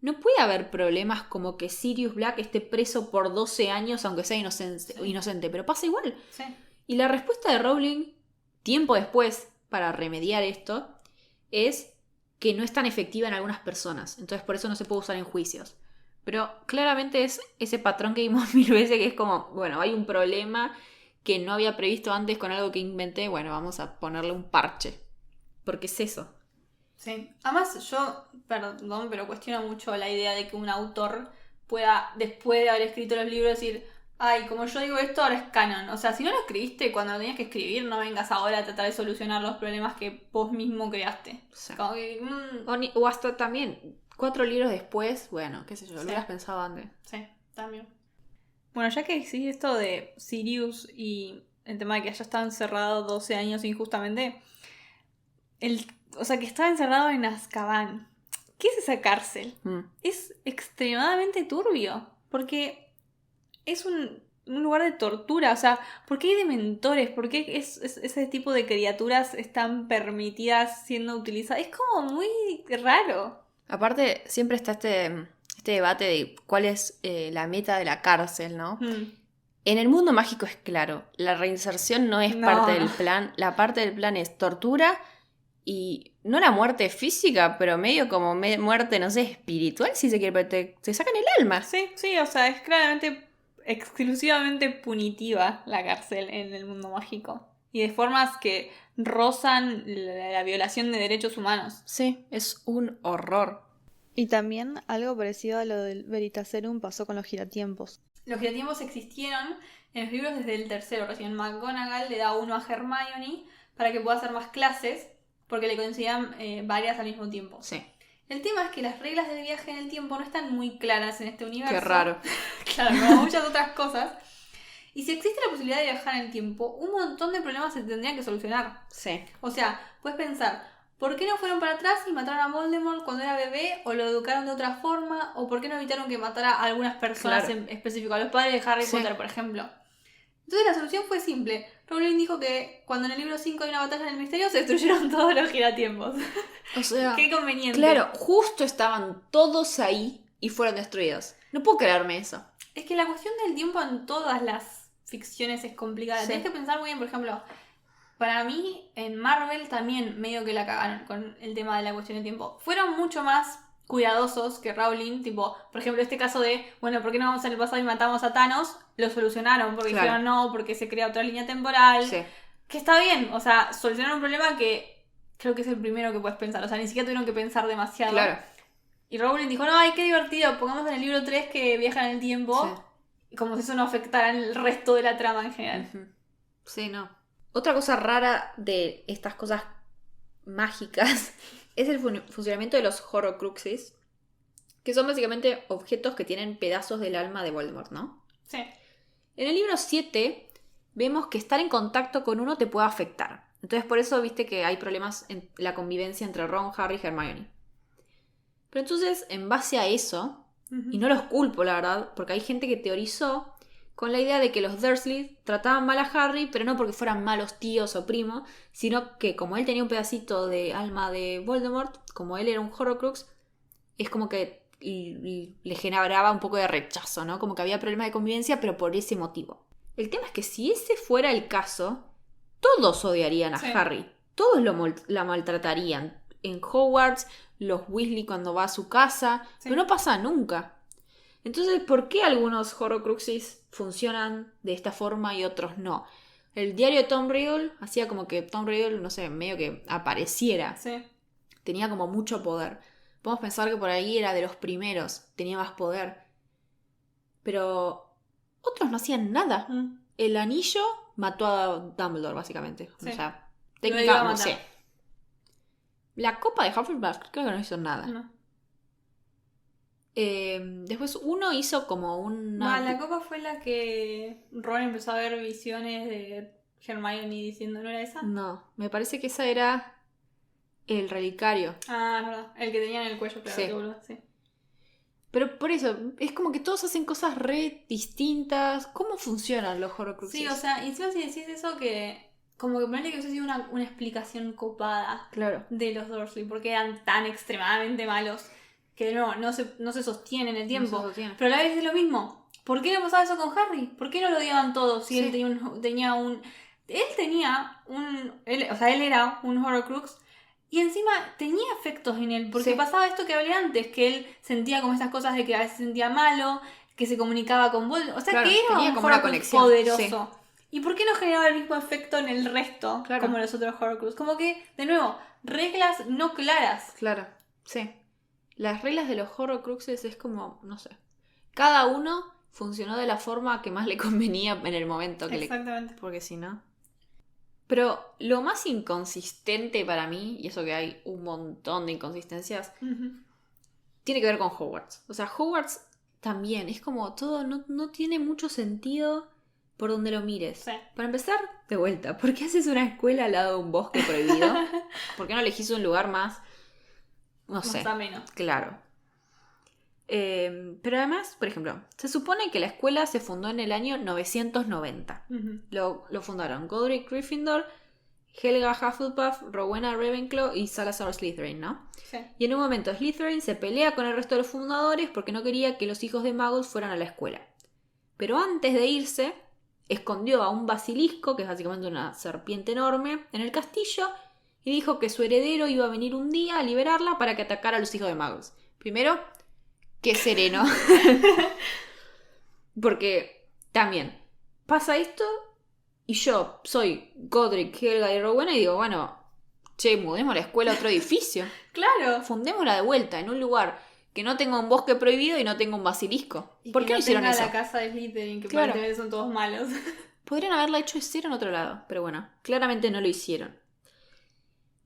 no puede haber problemas como que Sirius Black esté preso por 12 años, aunque sea inocente, pero pasa igual. Sí. Y la respuesta de Rowling, tiempo después, para remediar esto, es que no es tan efectiva en algunas personas. Entonces, por eso no se puede usar en juicios. Pero claramente es ese patrón que vimos 1000 veces, que es como, bueno, hay un problema que no había previsto antes con algo que inventé, bueno, vamos a ponerle un parche. Porque es eso. Sí. Además, yo, perdón, pero cuestiono mucho la idea de que un autor pueda, después de haber escrito los libros, decir, ay, como yo digo esto, ahora es canon. O sea, si no lo escribiste cuando lo tenías que escribir, no vengas ahora a tratar de solucionar los problemas que vos mismo creaste. Sí. Como que, O hasta también, 4 libros después, bueno, qué sé yo, lo hubieras pensado antes. Sí, también. Bueno, ya que existe esto de Sirius y el tema de que haya estado encerrado 12 años injustamente, o sea, que estaba encerrado en Azkaban. ¿Qué es esa cárcel? Es extremadamente turbio, porque es un lugar de tortura. O sea, ¿por qué hay dementores? ¿Por qué ese tipo de criaturas están permitidas siendo utilizadas? Es como muy raro. Aparte, siempre está este debate de cuál es la meta de la cárcel, ¿no? En el mundo mágico es claro, la reinserción no es parte del plan. La parte del plan es tortura y no la muerte física, pero medio como muerte, no sé, espiritual, si se quiere, pero te sacan el alma. Sí, o sea, es claramente exclusivamente punitiva la cárcel en el mundo mágico. Y de formas que rozan la violación de derechos humanos. Sí, es un horror. Y también algo parecido a lo del Veritaserum pasó con los giratiempos. Los giratiempos existieron en los libros desde el tercero. Recién McGonagall le da uno a Hermione para que pueda hacer más clases, porque le coincidían varias al mismo tiempo. Sí. El tema es que las reglas del viaje en el tiempo no están muy claras en este universo. Qué raro. Claro, como muchas otras cosas. Y si existe la posibilidad de viajar en el tiempo, un montón de problemas se tendrían que solucionar. Sí. O sea, puedes pensar, ¿por qué no fueron para atrás y mataron a Voldemort cuando era bebé? ¿O lo educaron de otra forma? ¿O por qué no evitaron que matara a algunas personas en específico? A los padres de Harry Potter, por ejemplo. Entonces la solución fue simple. Rowling dijo que cuando en el libro 5 hay una batalla en el misterio se destruyeron todos los giratiempos. O sea, qué conveniente. claro, justo estaban todos ahí y fueron destruidos. No puedo creerme eso. Es que la cuestión del tiempo en todas las ficciones es complicada. Sí. Tenés que pensar muy bien, por ejemplo, para mí en Marvel también medio que la cagaron con el tema de la cuestión del tiempo. Fueron mucho más cuidadosos que Rowling, tipo, por ejemplo, este caso de, bueno, ¿por qué no vamos en el pasado y matamos a Thanos? Lo solucionaron, porque Claro. dijeron no, porque se crea otra línea temporal. Sí. Que está bien, o sea, solucionaron un problema que creo que es el primero que puedes pensar. O sea, ni siquiera tuvieron que pensar demasiado. Claro. Y Rowling dijo, no, ay, qué divertido, pongamos en el libro 3 que viajan en el tiempo. Sí. Como si eso no afectara el resto de la trama en general. Ujú. Sí, no. Otra cosa rara de estas cosas mágicas es el funcionamiento de los Horrocruxes, que son básicamente objetos que tienen pedazos del alma de Voldemort, ¿no? Sí. En el libro 7 vemos que estar en contacto con uno te puede afectar. Entonces por eso viste que hay problemas en la convivencia entre Ron, Harry y Hermione. Pero entonces, en base a eso, y no los culpo la verdad, porque hay gente que teorizó con la idea de que los Dursley trataban mal a Harry, pero no porque fueran malos tíos o primos, sino que como él tenía un pedacito de alma de Voldemort, como él era un Horrocrux, es como que le generaba un poco de rechazo, ¿no? Como que había problemas de convivencia, pero por ese motivo. El tema es que si ese fuera el caso, todos odiarían a Harry. Todos la maltratarían. En Hogwarts, los Weasley cuando va a su casa, pero no pasa nunca. Entonces, ¿por qué algunos Horrocruxes funcionan de esta forma y otros no? El diario de Tom Riddle hacía como que Tom Riddle, no sé, medio que apareciera. Sí. Tenía como mucho poder. Podemos pensar que por ahí era de los primeros, tenía más poder. Pero otros no hacían nada. El anillo mató a Dumbledore, básicamente. Sí. O sea, Lo iba a técnica, no matar. sé. La copa de Hufflepuff creo que no hizo nada. No. Después uno hizo como una... La copa fue la que Ron empezó a ver visiones de Hermione diciendo, ¿no era esa? No, me parece que esa era el relicario. Ah, es verdad. El que tenía en el cuello, claro, Sí. que boludo, sí. Pero por eso, es como que todos hacen cosas re distintas. ¿Cómo funcionan los Horrocruxes? Sí, o sea, encima si decís eso que... Como que ponerle que hubiese sido una explicación copada Claro. de los Dursley, porque eran tan extremadamente malos que no se sostienen en el tiempo. No se sostiene. Pero a la vez es lo mismo. ¿Por qué no pasaba eso con Harry? ¿Por qué no lo odiaban todos si Sí. él tenía un... o sea, él era un Horrocrux y encima tenía efectos en él, porque Sí. pasaba esto que hablé antes, que él sentía como estas cosas de que a veces se sentía malo, que se comunicaba con Voldemort, o sea, Claro, que era tenía un como una Horrocrux conexión, poderoso. ¿Y por qué no generaba el mismo efecto en el resto Claro. como los otros Horrocrux? Como que, de nuevo, reglas no claras. Claro, sí. Las reglas de los Horrocruxes es como, no sé. Cada uno funcionó de la forma que más le convenía en el momento que Exactamente. porque si no... Pero lo más inconsistente para mí, y eso que hay un montón de inconsistencias, tiene que ver con Hogwarts. O sea, Hogwarts también es como todo, no tiene mucho sentido por donde lo mires. Sí. Para empezar, de vuelta, ¿por qué haces una escuela al lado de un bosque prohibido? ¿Por qué no elegís un lugar más, no sé, Más ameno. claro? Pero además, por ejemplo, se supone que la escuela se fundó en el año 990. Lo fundaron Godric Gryffindor, Helga Hufflepuff, Rowena Ravenclaw y Salazar Slytherin, ¿no? Sí. Y en un momento Slytherin se pelea con el resto de los fundadores porque no quería que los hijos de magos fueran a la escuela. Pero antes de irse, escondió a un basilisco, que es básicamente una serpiente enorme, en el castillo y dijo que su heredero iba a venir un día a liberarla para que atacara a los hijos de magos. Primero, qué sereno. Porque también pasa esto y yo soy Godric, Helga y Rowena y digo, bueno, che, mudemos la escuela a otro edificio. Claro. Fundémosla de vuelta en un lugar que no tenga un bosque prohibido y no tenga un basilisco. Y ¿Por que qué no hicieron tenga eso? la casa de Slytherin, que Claro. aparentemente son todos malos. Podrían haberla hecho de cero en otro lado, pero bueno, claramente no lo hicieron.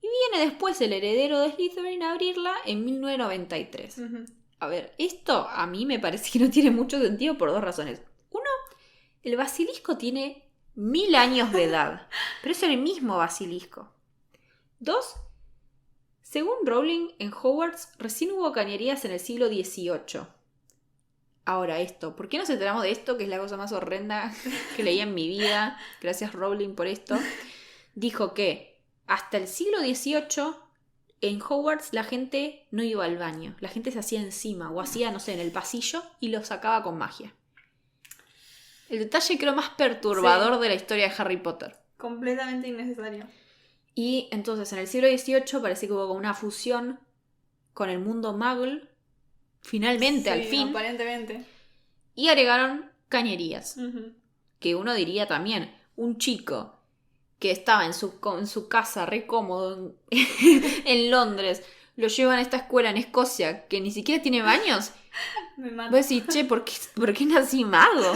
Y viene después el heredero de Slytherin a abrirla en 1993. A ver, esto a mí me parece que no tiene mucho sentido por dos razones. Uno, el basilisco tiene 1000 años de edad, pero es el mismo basilisco. Dos, según Rowling, en Hogwarts recién hubo cañerías en el siglo XVIII. Ahora esto, ¿por qué nos enteramos de esto? Que es la cosa más horrenda que leí en mi vida. Gracias Rowling por esto. Dijo que hasta el siglo XVIII en Hogwarts la gente no iba al baño. La gente se hacía encima o hacía, no sé, en el pasillo y lo sacaba con magia. El detalle creo más perturbador de la historia de Harry Potter. Completamente innecesario. Y entonces en el siglo XVIII parece que hubo como una fusión con el mundo muggle. Finalmente, al fin. Aparentemente. Y agregaron cañerías. Uh-huh. Que uno diría también, un chico que estaba en su casa re cómodo en Londres, lo llevan a esta escuela en Escocia que ni siquiera tiene baños. Me mata. Vos decís, che, ¿por qué nací mago?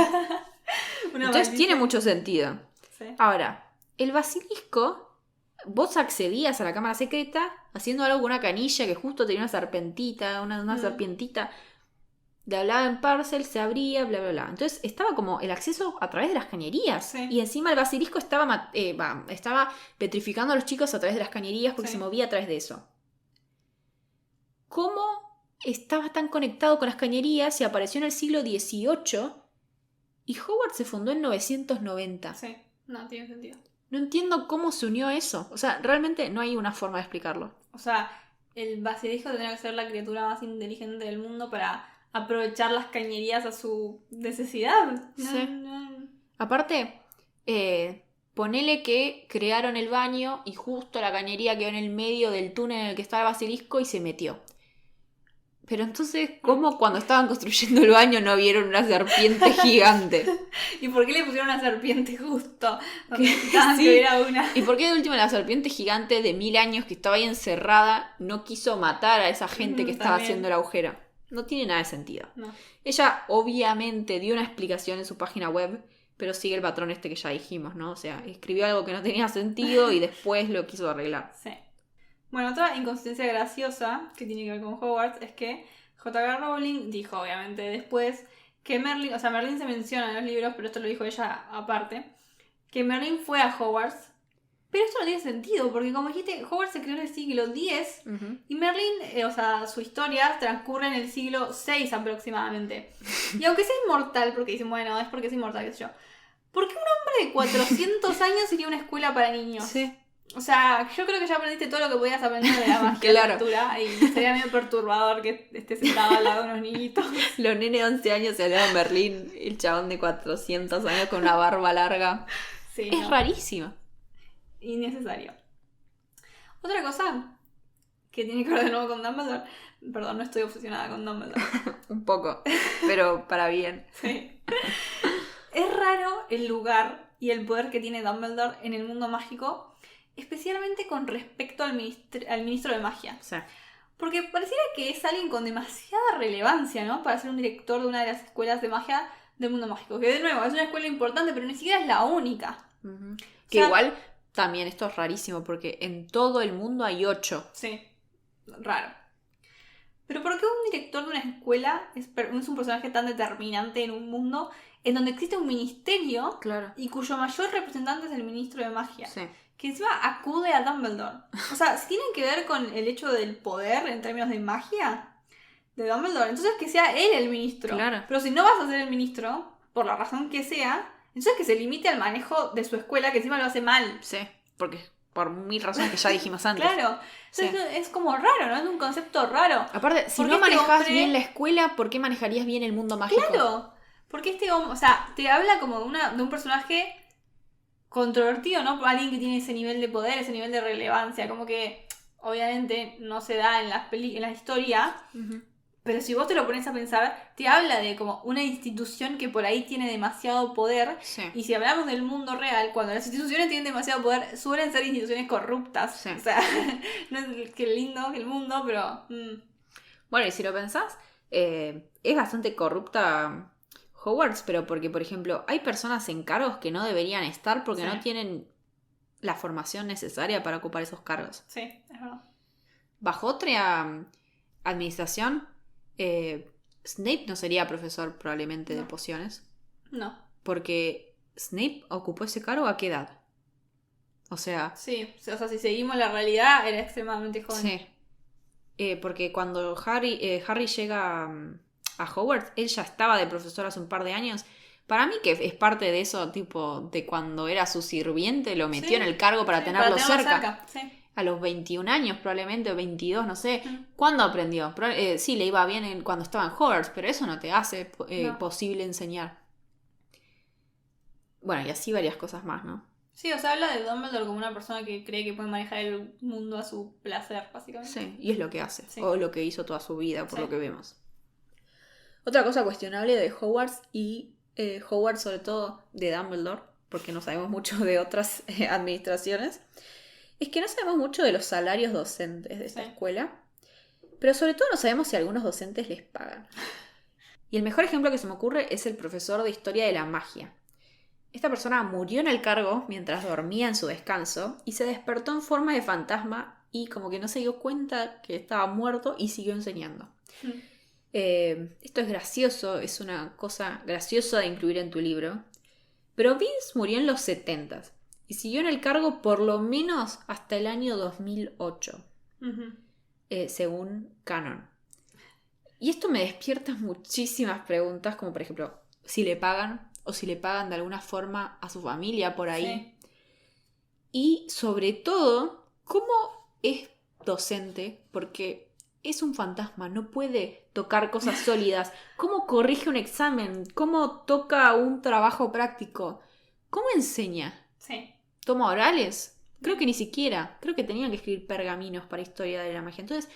Entonces tiene mucho sentido. Sí. Ahora, el basilisco, vos accedías a la cámara secreta haciendo algo con una canilla que justo tenía una serpentita, una serpientita. Le hablaba en parcel, se abría, bla, bla, bla. Entonces estaba como el acceso a través de las cañerías. Sí. Y encima el basilisco estaba petrificando a los chicos a través de las cañerías porque se movía a través de eso. ¿Cómo estaba tan conectado con las cañerías y apareció en el siglo XVIII y Hogwarts se fundó en 990? Sí, no tiene sentido. No entiendo cómo se unió eso. O sea, realmente no hay una forma de explicarlo. O sea, el basilisco tendría que ser la criatura más inteligente del mundo para aprovechar las cañerías a su necesidad. Sí. No. Aparte, ponele que crearon el baño y justo la cañería quedó en el medio del túnel en el que estaba el basilisco y se metió. Pero entonces, ¿cómo cuando estaban construyendo el baño no vieron una serpiente gigante? ¿Y por qué le pusieron una serpiente justo? Que Sí. Era una. ¿Y por qué de última la serpiente gigante de 1000 años que estaba ahí encerrada no quiso matar a esa gente que estaba También. haciendo el agujero? No tiene nada de sentido. No. Ella obviamente dio una explicación en su página web, pero sigue el patrón este que ya dijimos, ¿no? O sea, escribió algo que no tenía sentido y después lo quiso arreglar. Sí. Bueno, otra inconsistencia graciosa que tiene que ver con Hogwarts es que J.K. Rowling dijo, obviamente, después que Merlin, o sea, Merlin se menciona en los libros, pero esto lo dijo ella aparte, que Merlin fue a Hogwarts. Pero esto no tiene sentido, porque como dijiste, Hogwarts se creó en el siglo X y Merlin, o sea, su historia transcurre en el siglo VI aproximadamente. Y aunque sea inmortal, porque dicen, bueno, es porque es inmortal, qué sé yo. ¿Por qué un hombre de 400 años iría a una escuela para niños? Sí. O sea, yo creo que ya aprendiste todo lo que podías aprender de la magia Claro. de lectura y sería medio perturbador que estés sentado al lado de unos niñitos. Los nenes de 11 años se hablaban Merlín, el chabón de 400 años con una barba larga. Sí, Es no. rarísimo. Innecesario. Otra cosa que tiene que ver de nuevo con Dumbledore. Perdón, no estoy obsesionada con Dumbledore. Un poco, pero para bien. Sí. Es raro el lugar y el poder que tiene Dumbledore en el mundo mágico, especialmente con respecto al ministro de magia. Sí. Porque pareciera que es alguien con demasiada relevancia, ¿no? Para ser un director de una de las escuelas de magia del mundo mágico. Que de nuevo, es una escuela importante, pero ni siquiera es la única. Uh-huh. O Que sea, igual también esto es rarísimo porque en todo el mundo hay 8. Sí, raro. Pero ¿por qué un director de una escuela es un personaje tan determinante en un mundo en donde existe un ministerio Claro. y cuyo mayor representante es el ministro de magia? Sí. Que encima acude a Dumbledore. O sea, si tienen que ver con el hecho del poder en términos de magia de Dumbledore, entonces que sea él el ministro. Claro. Pero si no vas a ser el ministro, por la razón que sea, entonces que se limite al manejo de su escuela, que encima lo hace mal. Sí, porque por 1000 razones que ya dijimos antes. Claro. Entonces es como raro, ¿no? Es un concepto raro. Aparte, si Porque no este manejás hombre- bien la escuela, ¿por qué manejarías bien el mundo mágico? Claro. Porque este hombre, o sea, te habla como de un personaje controvertido, ¿no? Alguien que tiene ese nivel de poder, ese nivel de relevancia. Como que, obviamente, no se da en la historia. Uh-huh. Pero si vos te lo pones a pensar, te habla de como una institución que por ahí tiene demasiado poder. Sí. Y si hablamos del mundo real, cuando las instituciones tienen demasiado poder, suelen ser instituciones corruptas. Sí. O sea, no es que lindo el mundo, pero... Bueno, y si lo pensás, es bastante corrupta Hogwarts, pero porque, por ejemplo, hay personas en cargos que no deberían estar porque Sí. no tienen la formación necesaria para ocupar esos cargos. Sí, es verdad. Bajo otra administración, Snape no sería profesor probablemente de No. pociones, No. porque Snape ocupó ese cargo ¿a qué edad? O sea, Sí, o sea, si seguimos la realidad, era extremadamente joven. sí. Porque cuando Harry llega a Hogwarts. Él ya estaba de profesor hace un par de años. Para mí que es parte de eso, tipo, de cuando era su sirviente, lo metió en el cargo para tenerlo cerca. Sí. A los 21 años probablemente, o 22, no sé. ¿Cuándo aprendió? Sí, le iba bien cuando estaba en Hogwarts, pero eso no te hace posible enseñar. Bueno, y así varias cosas más, ¿no? Sí, o sea, habla de Dumbledore como una persona que cree que puede manejar el mundo a su placer, básicamente. Sí, y es lo que hace, sí. o lo que hizo toda su vida, por lo que vemos. Otra cosa cuestionable de Hogwarts y Hogwarts sobre todo de Dumbledore, porque no sabemos mucho de otras administraciones, es que no sabemos mucho de los salarios docentes de esta escuela, pero sobre todo no sabemos si algunos docentes les pagan. Y el mejor ejemplo que se me ocurre es el profesor de Historia de la Magia. Esta persona murió en el cargo mientras dormía en su descanso y se despertó en forma de fantasma y como que no se dio cuenta que estaba muerto y siguió enseñando. Esto es gracioso, es una cosa graciosa de incluir en tu libro, pero Vince murió en los 70s y siguió en el cargo por lo menos hasta el año 2008, según Canon. Y esto me despierta muchísimas preguntas, como por ejemplo, si le pagan o si le pagan de alguna forma a su familia por ahí. Sí. Y sobre todo, ¿cómo es docente? Porque es un fantasma, no puede tocar cosas sólidas. ¿Cómo corrige un examen? ¿Cómo toca un trabajo práctico? ¿Cómo enseña? Sí. ¿Toma orales? Creo que ni siquiera. Creo que tenían que escribir pergaminos para Historia de la Magia. Entonces,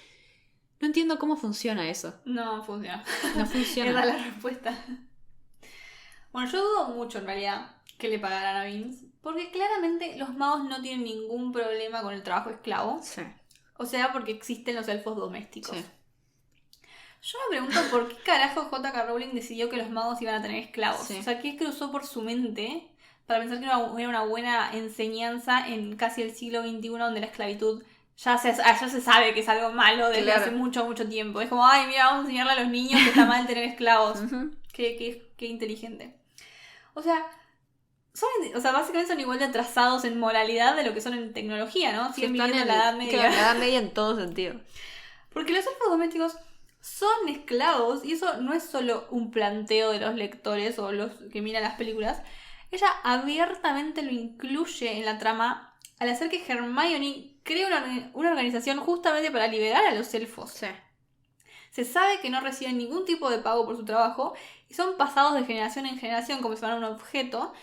no entiendo cómo funciona eso. No funciona. No funciona. Esa es la respuesta. Bueno, yo dudo mucho en realidad que le pagaran a Vince, porque claramente los magos no tienen ningún problema con el trabajo esclavo. Sí. O sea, porque existen los elfos domésticos. Sí. Yo me pregunto por qué carajo J.K. Rowling decidió que los magos iban a tener esclavos. Sí. O sea, ¿qué cruzó por su mente para pensar que era una buena enseñanza en casi el siglo XXI, donde la esclavitud ya se sabe que es algo malo desde hace mucho, mucho tiempo? Es como, ay, mira, vamos a enseñarle a los niños que está mal tener esclavos. Qué inteligente. O sea, básicamente son igual de atrasados en moralidad de lo que son en tecnología, ¿no? Siguen viviendo en la Edad Media. Claro, la Edad Media en todo sentido. Porque los elfos domésticos son esclavos, y eso no es solo un planteo de los lectores o los que miran las películas. Ella abiertamente lo incluye en la trama al hacer que Hermione cree una organización justamente para liberar a los elfos. Sí. Se sabe que no reciben ningún tipo de pago por su trabajo y son pasados de generación en generación como si fueran un objeto.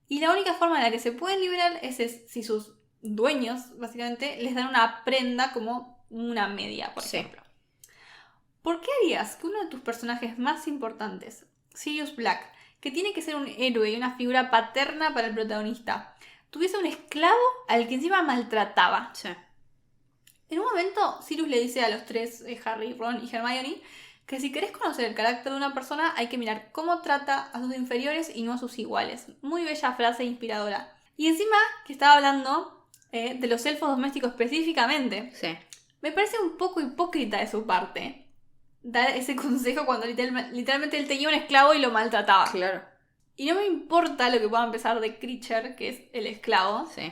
Y la única forma en la que se pueden liberar es si sus dueños, básicamente, les dan una prenda como una media, por ejemplo. ¿Por qué harías que uno de tus personajes más importantes, Sirius Black, que tiene que ser un héroe y una figura paterna para el protagonista, tuviese un esclavo al que encima maltrataba? Sí. En un momento, Sirius le dice a los tres, Harry, Ron y Hermione, que si querés conocer el carácter de una persona hay que mirar cómo trata a sus inferiores y no a sus iguales. Muy bella frase inspiradora. Y encima que estaba hablando de los elfos domésticos específicamente. Sí. Me parece un poco hipócrita de su parte dar ese consejo cuando literalmente él tenía un esclavo y lo maltrataba. Claro. Y no me importa lo que pueda empezar de Kreacher, que es el esclavo. Sí.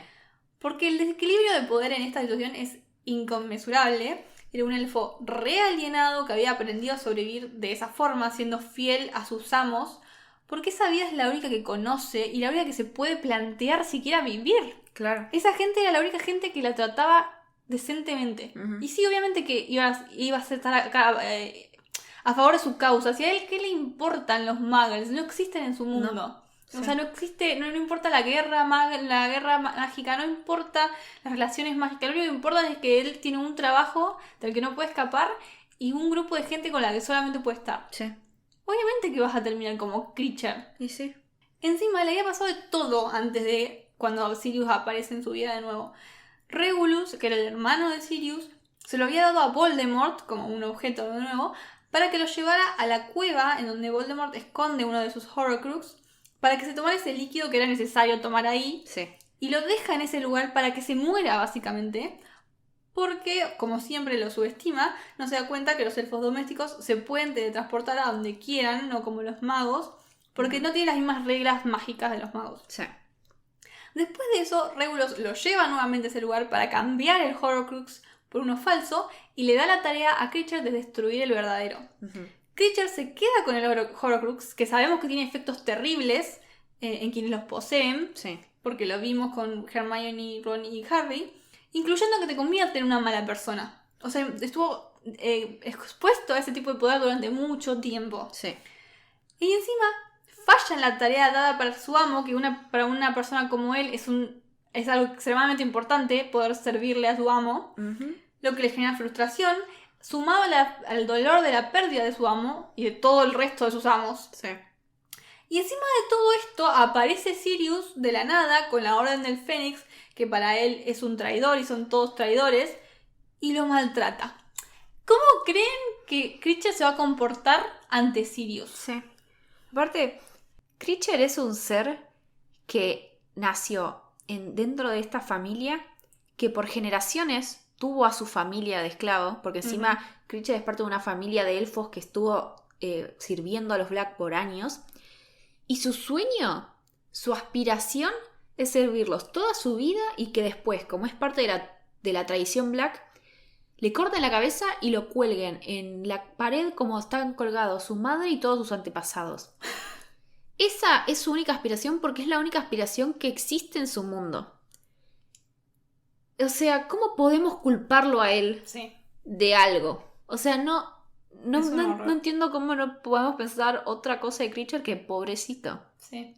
Porque el desequilibrio de poder en esta situación es inconmensurable. Era un elfo realienado que había aprendido a sobrevivir de esa forma, siendo fiel a sus amos, porque esa vida es la única que conoce y la única que se puede plantear siquiera vivir. Claro. Esa gente era la única gente que la trataba decentemente. Y sí, obviamente que iba a estar acá, a favor de su causa. Si a él, ¿qué le importan los muggles? No existen en su mundo. No. O sea, no existe, no importa la guerra mágica, no importa las relaciones mágicas. Lo único que importa es que él tiene un trabajo del que no puede escapar y un grupo de gente con la que solamente puede estar. Sí. Obviamente que vas a terminar como Kreacher. Y sí. Encima le había pasado de todo antes de cuando Sirius aparece en su vida de nuevo. Regulus, que era el hermano de Sirius, se lo había dado a Voldemort como un objeto de nuevo para que lo llevara a la cueva en donde Voldemort esconde uno de sus Horcrux, para que se tomara ese líquido que era necesario tomar ahí. Sí. Y lo deja en ese lugar para que se muera, básicamente. Porque, como siempre lo subestima, no se da cuenta que los elfos domésticos se pueden teletransportar a donde quieran, no como los magos, porque no tienen las mismas reglas mágicas de los magos. Sí. Después de eso, Regulus lo lleva nuevamente a ese lugar para cambiar el Horcrux por uno falso y le da la tarea a Kreacher de destruir el verdadero. Creature se queda con el Horcrux, que sabemos que tiene efectos terribles en quienes los poseen, Sí. porque lo vimos con Hermione, Ron y Harry, incluyendo que te convierte en una mala persona. O sea, estuvo expuesto a ese tipo de poder durante mucho tiempo. Sí. Y encima falla en la tarea dada para su amo, que para una persona como él es algo extremadamente importante poder servirle a su amo, lo que le genera frustración, sumado al dolor de la pérdida de su amo y de todo el resto de sus amos. Sí. Y encima de todo esto aparece Sirius de la nada con la Orden del Fénix, que para él es un traidor y son todos traidores, y lo maltrata. ¿Cómo creen que Creature se va a comportar ante Sirius? Sí. Aparte, Creature es un ser que nació dentro de esta familia que por generaciones tuvo a su familia de esclavos, porque encima Creature es parte de una familia de elfos que estuvo sirviendo a los Black por años, y su sueño, su aspiración es servirlos toda su vida y que después, como es parte de la tradición Black, le corten la cabeza y lo cuelguen en la pared como están colgados su madre y todos sus antepasados. Esa es su única aspiración porque es la única aspiración que existe en su mundo. O sea, ¿cómo podemos culparlo a él de algo? O sea, no entiendo cómo no podemos pensar otra cosa de Creature que pobrecito. Sí.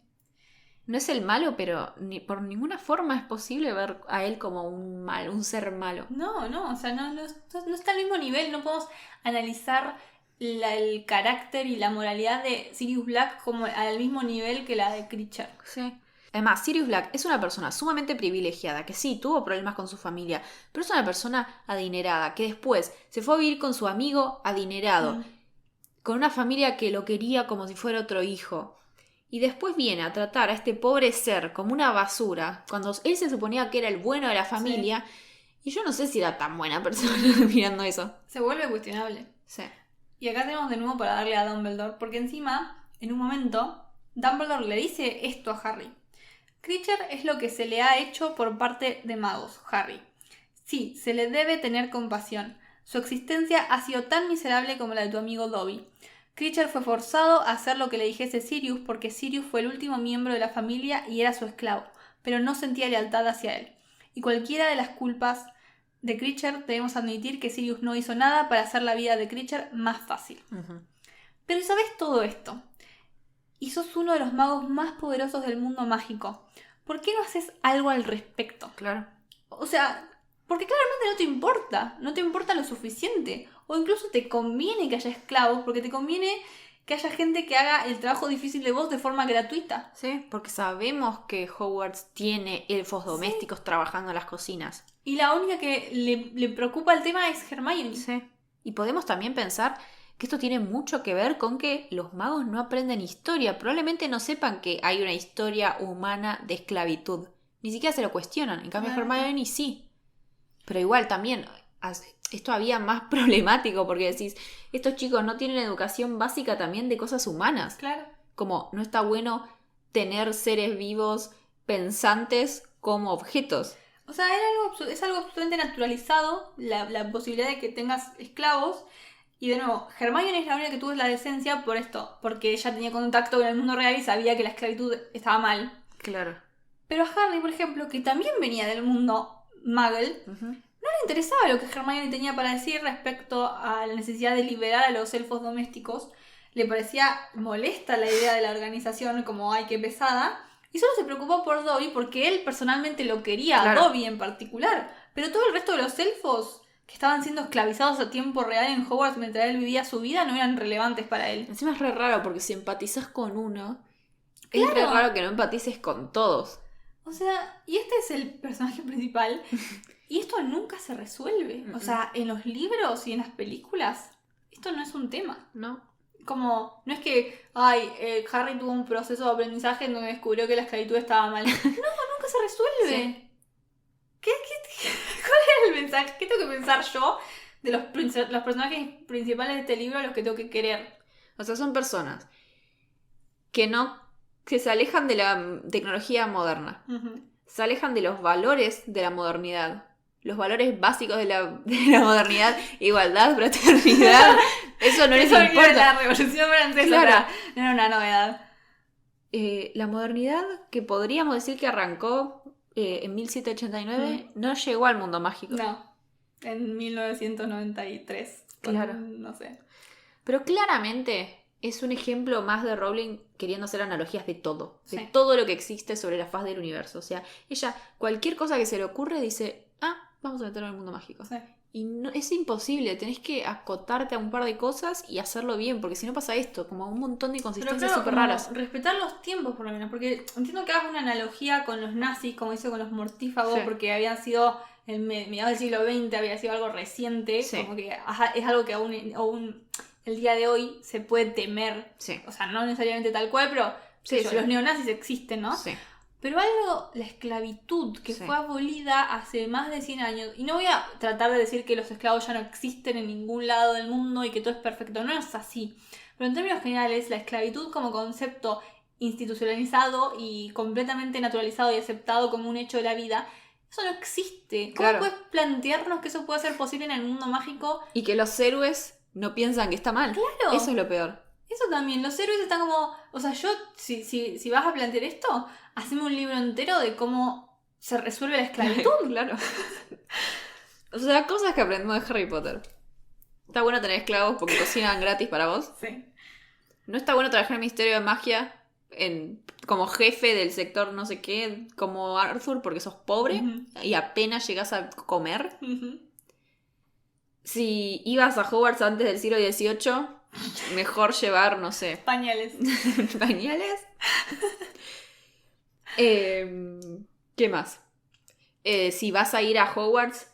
No es el malo, pero por ninguna forma es posible ver a él como un ser malo. No, o sea, no está al mismo nivel, no podemos analizar el carácter y la moralidad de Sirius Black como al mismo nivel que la de Creature. Sí. Además, Sirius Black es una persona sumamente privilegiada, que sí, tuvo problemas con su familia, pero es una persona adinerada, que después se fue a vivir con su amigo adinerado, con una familia que lo quería como si fuera otro hijo. Y después viene a tratar a este pobre ser como una basura, cuando él se suponía que era el bueno de la familia, y yo no sé si era tan buena persona mirando eso. Se vuelve cuestionable. Sí. Y acá tenemos de nuevo para darle a Dumbledore, porque encima, en un momento, Dumbledore le dice esto a Harry. Creature es lo que se le ha hecho por parte de magos, Harry. Sí, se le debe tener compasión. Su existencia ha sido tan miserable como la de tu amigo Dobby. Creature fue forzado a hacer lo que le dijese Sirius porque Sirius fue el último miembro de la familia y era su esclavo, pero no sentía lealtad hacia él. Y cualquiera de las culpas de Creature, debemos admitir que Sirius no hizo nada para hacer la vida de Creature más fácil. Pero ¿sabes todo esto? Y sos uno de los magos más poderosos del mundo mágico. ¿Por qué no haces algo al respecto? Claro. O sea, porque claramente no te importa lo suficiente. O incluso te conviene que haya esclavos, porque te conviene que haya gente que haga el trabajo difícil de vos de forma gratuita. Sí, porque sabemos que Hogwarts tiene elfos domésticos trabajando en las cocinas. Y la única que le preocupa el tema es Hermione. Sí. Y podemos también pensar que esto tiene mucho que ver con que los magos no aprenden historia. Probablemente no sepan que hay una historia humana de esclavitud. Ni siquiera se lo cuestionan. En cambio, Hermione sí. Pero igual también es todavía más problemático porque decís, estos chicos no tienen educación básica también de cosas humanas. Claro. Como no está bueno tener seres vivos pensantes como objetos. O sea, es algo absolutamente naturalizado la posibilidad de que tengas esclavos. Y de nuevo, Hermione es la única que tuvo la decencia por esto, porque ella tenía contacto con el mundo real y sabía que la esclavitud estaba mal. Claro. Pero a Harry, por ejemplo, que también venía del mundo Muggle, no le interesaba lo que Hermione tenía para decir respecto a la necesidad de liberar a los elfos domésticos. Le parecía molesta la idea de la organización, como ay, qué pesada. Y solo se preocupó por Dobby porque él personalmente lo quería, a Dobby en particular. Pero todo el resto de los elfos que estaban siendo esclavizados a tiempo real en Hogwarts mientras él vivía su vida no eran relevantes para él. Encima es re raro porque si empatizas con uno, es re raro que no empatices con todos. O sea, y este es el personaje principal y esto nunca se resuelve. O sea, en los libros y en las películas esto no es un tema. No. Como, no es que Harry tuvo un proceso de aprendizaje en donde descubrió que la esclavitud estaba mal. No, nunca se resuelve. Sí. ¿Cuál es el mensaje? ¿Qué tengo que pensar yo de los personajes principales de este libro a los que tengo que querer? O sea, son personas que se alejan de la tecnología moderna. Se alejan de los valores de la modernidad. los valores básicos de la modernidad, igualdad, fraternidad, eso no les importa. La Revolución Francesa, Claro. no era una novedad. La modernidad, que podríamos decir que arrancó en 1789, no llegó al mundo mágico. No, en 1993. Claro. No sé. Pero claramente es un ejemplo más de Rowling queriendo hacer analogías de todo. De Sí. todo lo que existe sobre la faz del universo. O sea, ella, cualquier cosa que se le ocurre, dice, vamos a meterlo en el mundo mágico. Sí. Y no, es imposible, tenés que acotarte a un par de cosas y hacerlo bien, porque si no pasa esto, como un montón de Pero inconsistencias claro, súper como raras. respetar los tiempos por lo menos, porque entiendo que hagas una analogía con los nazis, como hizo con los mortífagos, Sí. porque habían sido, en mediados del siglo XX, había sido algo reciente, Sí. como que es algo que aún el día de hoy se puede temer, Sí. o sea, no necesariamente tal cual, pero Sí, sí. los neonazis existen, ¿no? Sí. Pero algo, la esclavitud, que Sí. fue abolida hace más de 100 años, y no voy a tratar de decir que los esclavos ya no existen en ningún lado del mundo y que todo es perfecto, no es así. Pero en términos generales, la esclavitud como concepto institucionalizado y completamente naturalizado y aceptado como un hecho de la vida, eso no existe. ¿Cómo Claro. puedes plantearnos que eso pueda ser posible en el mundo mágico? Y que los héroes no piensan que está mal. Claro. Eso es lo peor. Eso también, los héroes están como... O sea, si vas a plantear esto, haceme un libro entero de cómo se resuelve la esclavitud. Claro. O sea, cosas que aprendemos de Harry Potter. Está bueno tener esclavos porque cocinan gratis para vos. Sí. No está bueno trabajar en Ministerio de Magia como jefe del sector no sé qué, como Arthur, porque sos pobre Ujú. y apenas llegás a comer. Ujú. Si ibas a Hogwarts antes del siglo XVIII, mejor llevar, no sé, Pañales. pañales. ¿Qué más? Si vas a ir a Hogwarts,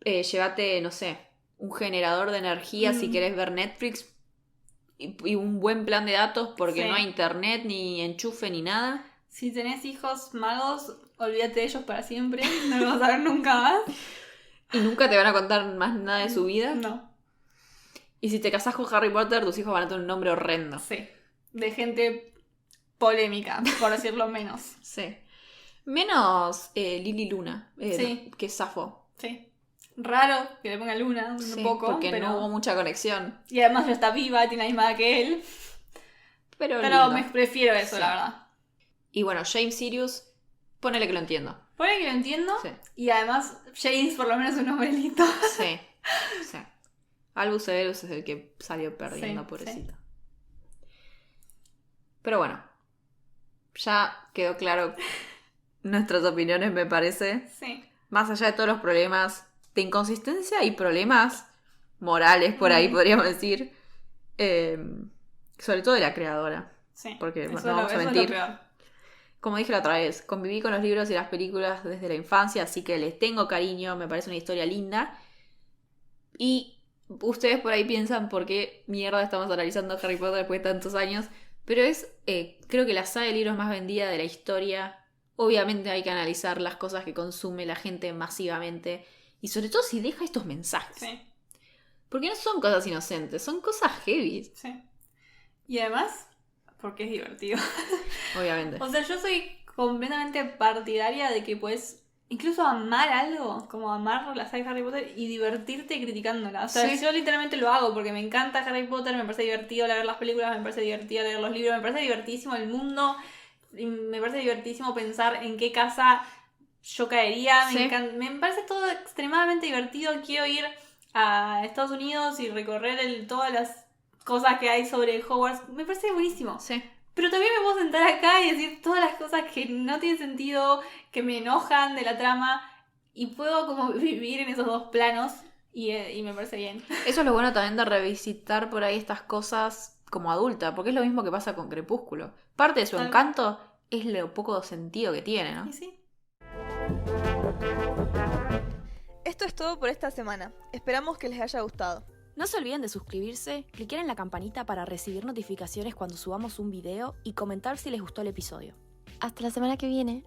llévate, no sé, un generador de energía si querés ver Netflix y un buen plan de datos porque Sí. no hay internet, ni enchufe, ni nada. Si tenés hijos magos, olvídate de ellos para siempre. No los vas a ver nunca más. Y nunca te van a contar más nada de su vida. No. Y si te casás con Harry Potter, tus hijos van a tener un nombre horrendo. Sí. De gente polémica, por decirlo menos. Sí. Menos Lily Luna, Sí. que es Safo. Sí. Raro que le ponga Luna un Sí, poco, porque pero... no hubo mucha conexión. Y además no está viva, tiene la misma edad que él. Pero Pero lindo. me prefiero eso, Sí. la verdad. Y bueno, James Sirius, ponele que lo entiendo. Pone que lo entiendo. Sí. Y además, James por lo menos es un novelito. Sí, sí. Albus Severus es el que salió perdiendo, Sí, pobrecito. Pero bueno, ya quedó claro nuestras opiniones, me parece. Sí. Más allá de todos los problemas de inconsistencia y problemas morales, por ahí podríamos decir. Sobre todo de la creadora. Sí. Porque Eso no es lo- vamos a eso es lo mentir. peor. Como dije la otra vez, conviví con los libros y las películas desde la infancia, así que les tengo cariño, me parece una historia linda. Y ustedes por ahí piensan por qué mierda estamos analizando Harry Potter después de tantos años, pero es, creo que la saga de libros más vendida de la historia. Obviamente hay que analizar las cosas que consume la gente masivamente, y sobre todo si deja estos mensajes. Sí. Porque no son cosas inocentes, son cosas heavy, Sí. Y además, porque es divertido. obviamente. O sea, yo soy completamente partidaria de que puedes incluso amar algo, como amar la saga de Harry Potter y divertirte criticándola. O sea, Sí. yo literalmente lo hago porque me encanta Harry Potter, me parece divertido leer las películas, me parece divertido leer los libros, me parece divertidísimo el mundo, y me parece divertidísimo pensar en qué casa yo caería. Sí. Me parece todo extremadamente divertido. Quiero ir a Estados Unidos y recorrer todas las cosas que hay sobre Hogwarts. Me parece buenísimo. Sí. Pero también me puedo sentar acá y decir todas las cosas que no tienen sentido, que me enojan de la trama, y puedo como vivir en esos dos planos y me parece bien. Eso es lo bueno también de revisitar por ahí estas cosas como adulta, porque es lo mismo que pasa con Crepúsculo. Parte de su Tal- encanto es lo poco sentido que tiene, ¿no? Y sí. Esto es todo por esta semana. Esperamos que les haya gustado. No se olviden de suscribirse, clicar en la campanita para recibir notificaciones cuando subamos un video y comentar si les gustó el episodio. Hasta la semana que viene.